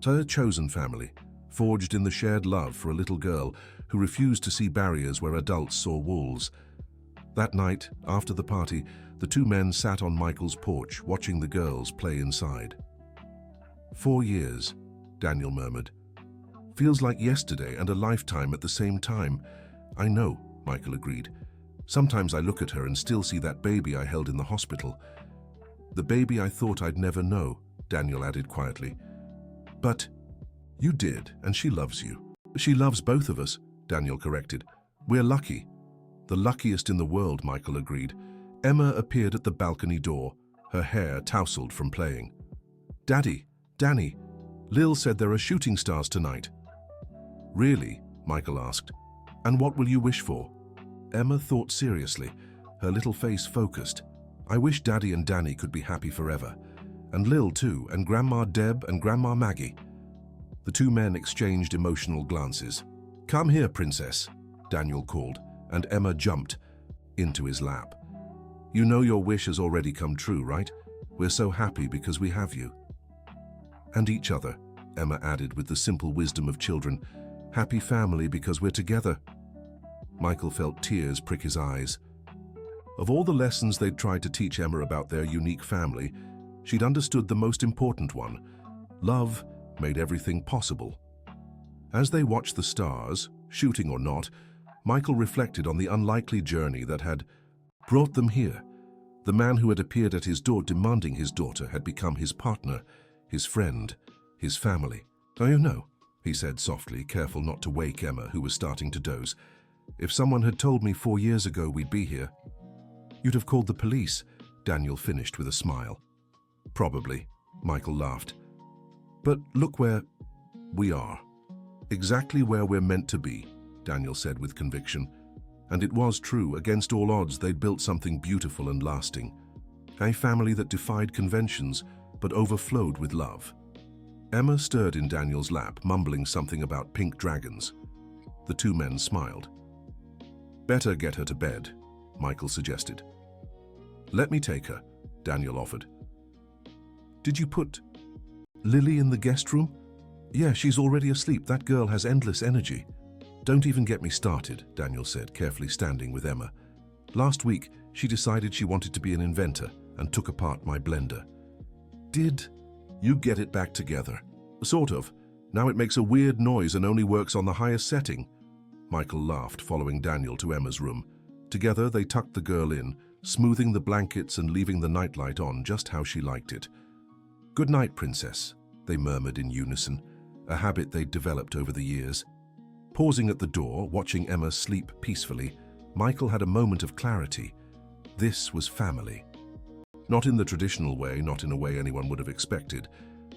Her chosen family, forged in the shared love for a little girl who refused to see barriers where adults saw walls. That night, after the party, the 2 men sat on Michael's porch, watching the girls play inside. 4 years, Daniel murmured. Feels like yesterday and a lifetime at the same time. I know, Michael agreed. Sometimes I look at her and still see that baby I held in the hospital. The baby I thought I'd never know, Daniel added quietly. But you did, and she loves you. She loves both of us, Daniel corrected. We're lucky. The luckiest in the world, Michael agreed. Emma appeared at the balcony door, her hair tousled from playing. Daddy, Danny, Lil said there are shooting stars tonight. Really? Michael asked. And what will you wish for? Emma thought seriously, her little face focused. I wish Daddy and Danny could be happy forever. And Lil too, and Grandma Deb and Grandma Maggie. The two men exchanged emotional glances. Come here, princess, Daniel called, and Emma jumped into his lap. You know your wish has already come true, right? We're so happy because we have you. And each other, Emma added with the simple wisdom of children. Happy family because we're together. Michael felt tears prick his eyes. Of all the lessons they'd tried to teach Emma about their unique family, she'd understood the most important one. Love made everything possible. As they watched the stars, shooting or not, Michael reflected on the unlikely journey that had brought them here. The man who had appeared at his door demanding his daughter had become his partner, his friend, his family. Oh, you know, he said softly, careful not to wake Emma, who was starting to doze. If someone had told me 4 years ago we'd be here, you'd have called the police, Daniel finished with a smile. Probably, Michael laughed. But look where we are. Exactly where we're meant to be, Daniel said with conviction. And it was true, against all odds they'd built something beautiful and lasting. A family that defied conventions, but overflowed with love. Emma stirred in Daniel's lap, mumbling something about pink dragons. The two men smiled. Better get her to bed, Michael suggested. Let me take her, Daniel offered. Did you put Lily in the guest room? Yeah, she's already asleep. That girl has endless energy. Don't even get me started, Daniel said, carefully standing with Emma. Last week, she decided she wanted to be an inventor and took apart my blender. Did you get it back together? Sort of. Now it makes a weird noise and only works on the highest setting. Michael laughed, following Daniel to Emma's room. Together, they tucked the girl in, smoothing the blankets and leaving the nightlight on just how she liked it. Good night, princess, they murmured in unison, a habit they'd developed over the years. Pausing at the door, watching Emma sleep peacefully, Michael had a moment of clarity. This was family. Not in the traditional way, not in a way anyone would have expected,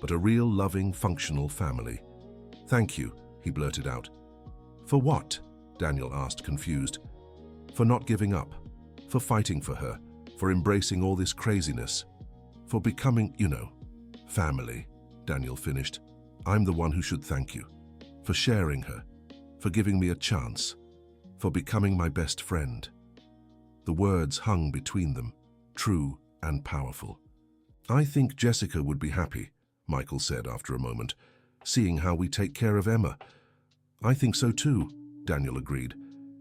but a real, loving, functional family. Thank you, he blurted out. For what? Daniel asked, confused. For not giving up, for fighting for her, for embracing all this craziness, for becoming, family, Daniel finished. I'm the one who should thank you, for sharing her, for giving me a chance, for becoming my best friend. The words hung between them, true and powerful. I think Jessica would be happy, Michael said after a moment, seeing how we take care of Emma. I think so too, Daniel agreed.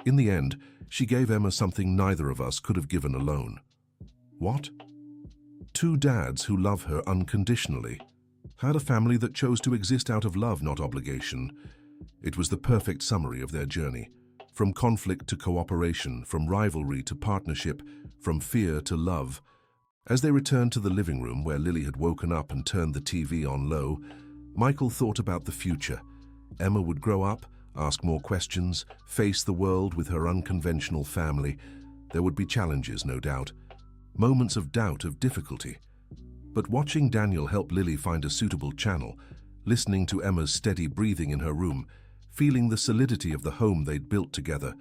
In the end, she gave Emma something neither of us could have given alone. What? Two dads who love her unconditionally. Had a family that chose to exist out of love, not obligation. It was the perfect summary of their journey. From conflict to cooperation, from rivalry to partnership, from fear to love. As they returned to the living room where Lily had woken up and turned the TV on low, Michael thought about the future. Emma would grow up, ask more questions, face the world with her unconventional family. There would be challenges, no doubt. Moments of doubt, of difficulty. But watching Daniel help Lily find a suitable channel, listening to Emma's steady breathing in her room, feeling the solidity of the home they'd built together,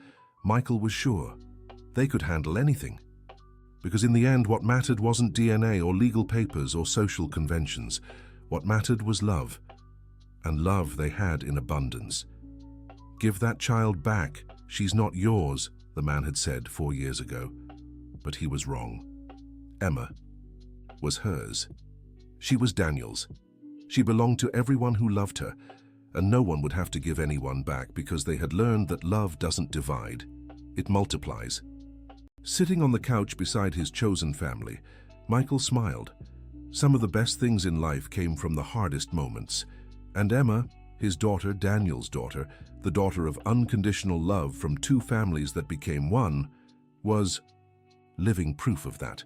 Michael was sure they could handle anything. Because in the end, what mattered wasn't DNA or legal papers or social conventions. What mattered was love. And love they had in abundance. Give that child back. She's not yours, the man had said 4 years ago. But he was wrong. Emma was hers. She was Daniel's. She belonged to everyone who loved her, and no one would have to give anyone back because they had learned that love doesn't divide. It multiplies. Sitting on the couch beside his chosen family, Michael smiled. Some of the best things in life came from the hardest moments, and Emma, His daughter, Daniel's daughter, the daughter of unconditional love from two families that became one, was living proof of that.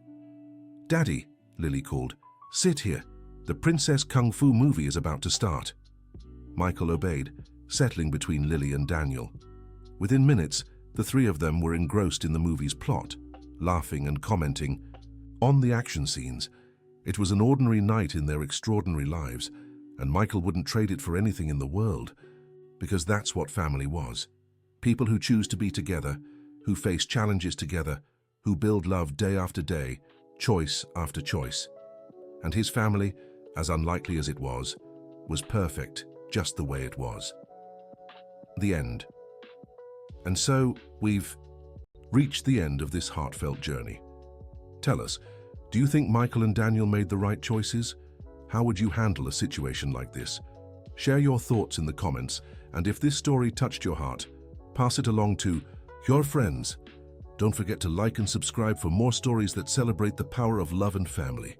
"Daddy," Lily called, "sit here. The Princess Kung Fu movie is about to start." Michael obeyed, settling between Lily and Daniel. Within minutes, the three of them were engrossed in the movie's plot, laughing and commenting on the action scenes. It was an ordinary night in their extraordinary lives, and Michael wouldn't trade it for anything in the world, because that's what family was. People who choose to be together, who face challenges together, who build love day after day, choice after choice. And his family, as unlikely as it was perfect, just the way it was. The end. And so, we've reached the end of this heartfelt journey. Tell us, do you think Michael and Daniel made the right choices? How would you handle a situation like this? Share your thoughts in the comments, and if this story touched your heart, pass it along to your friends. Don't forget to like and subscribe for more stories that celebrate the power of love and family.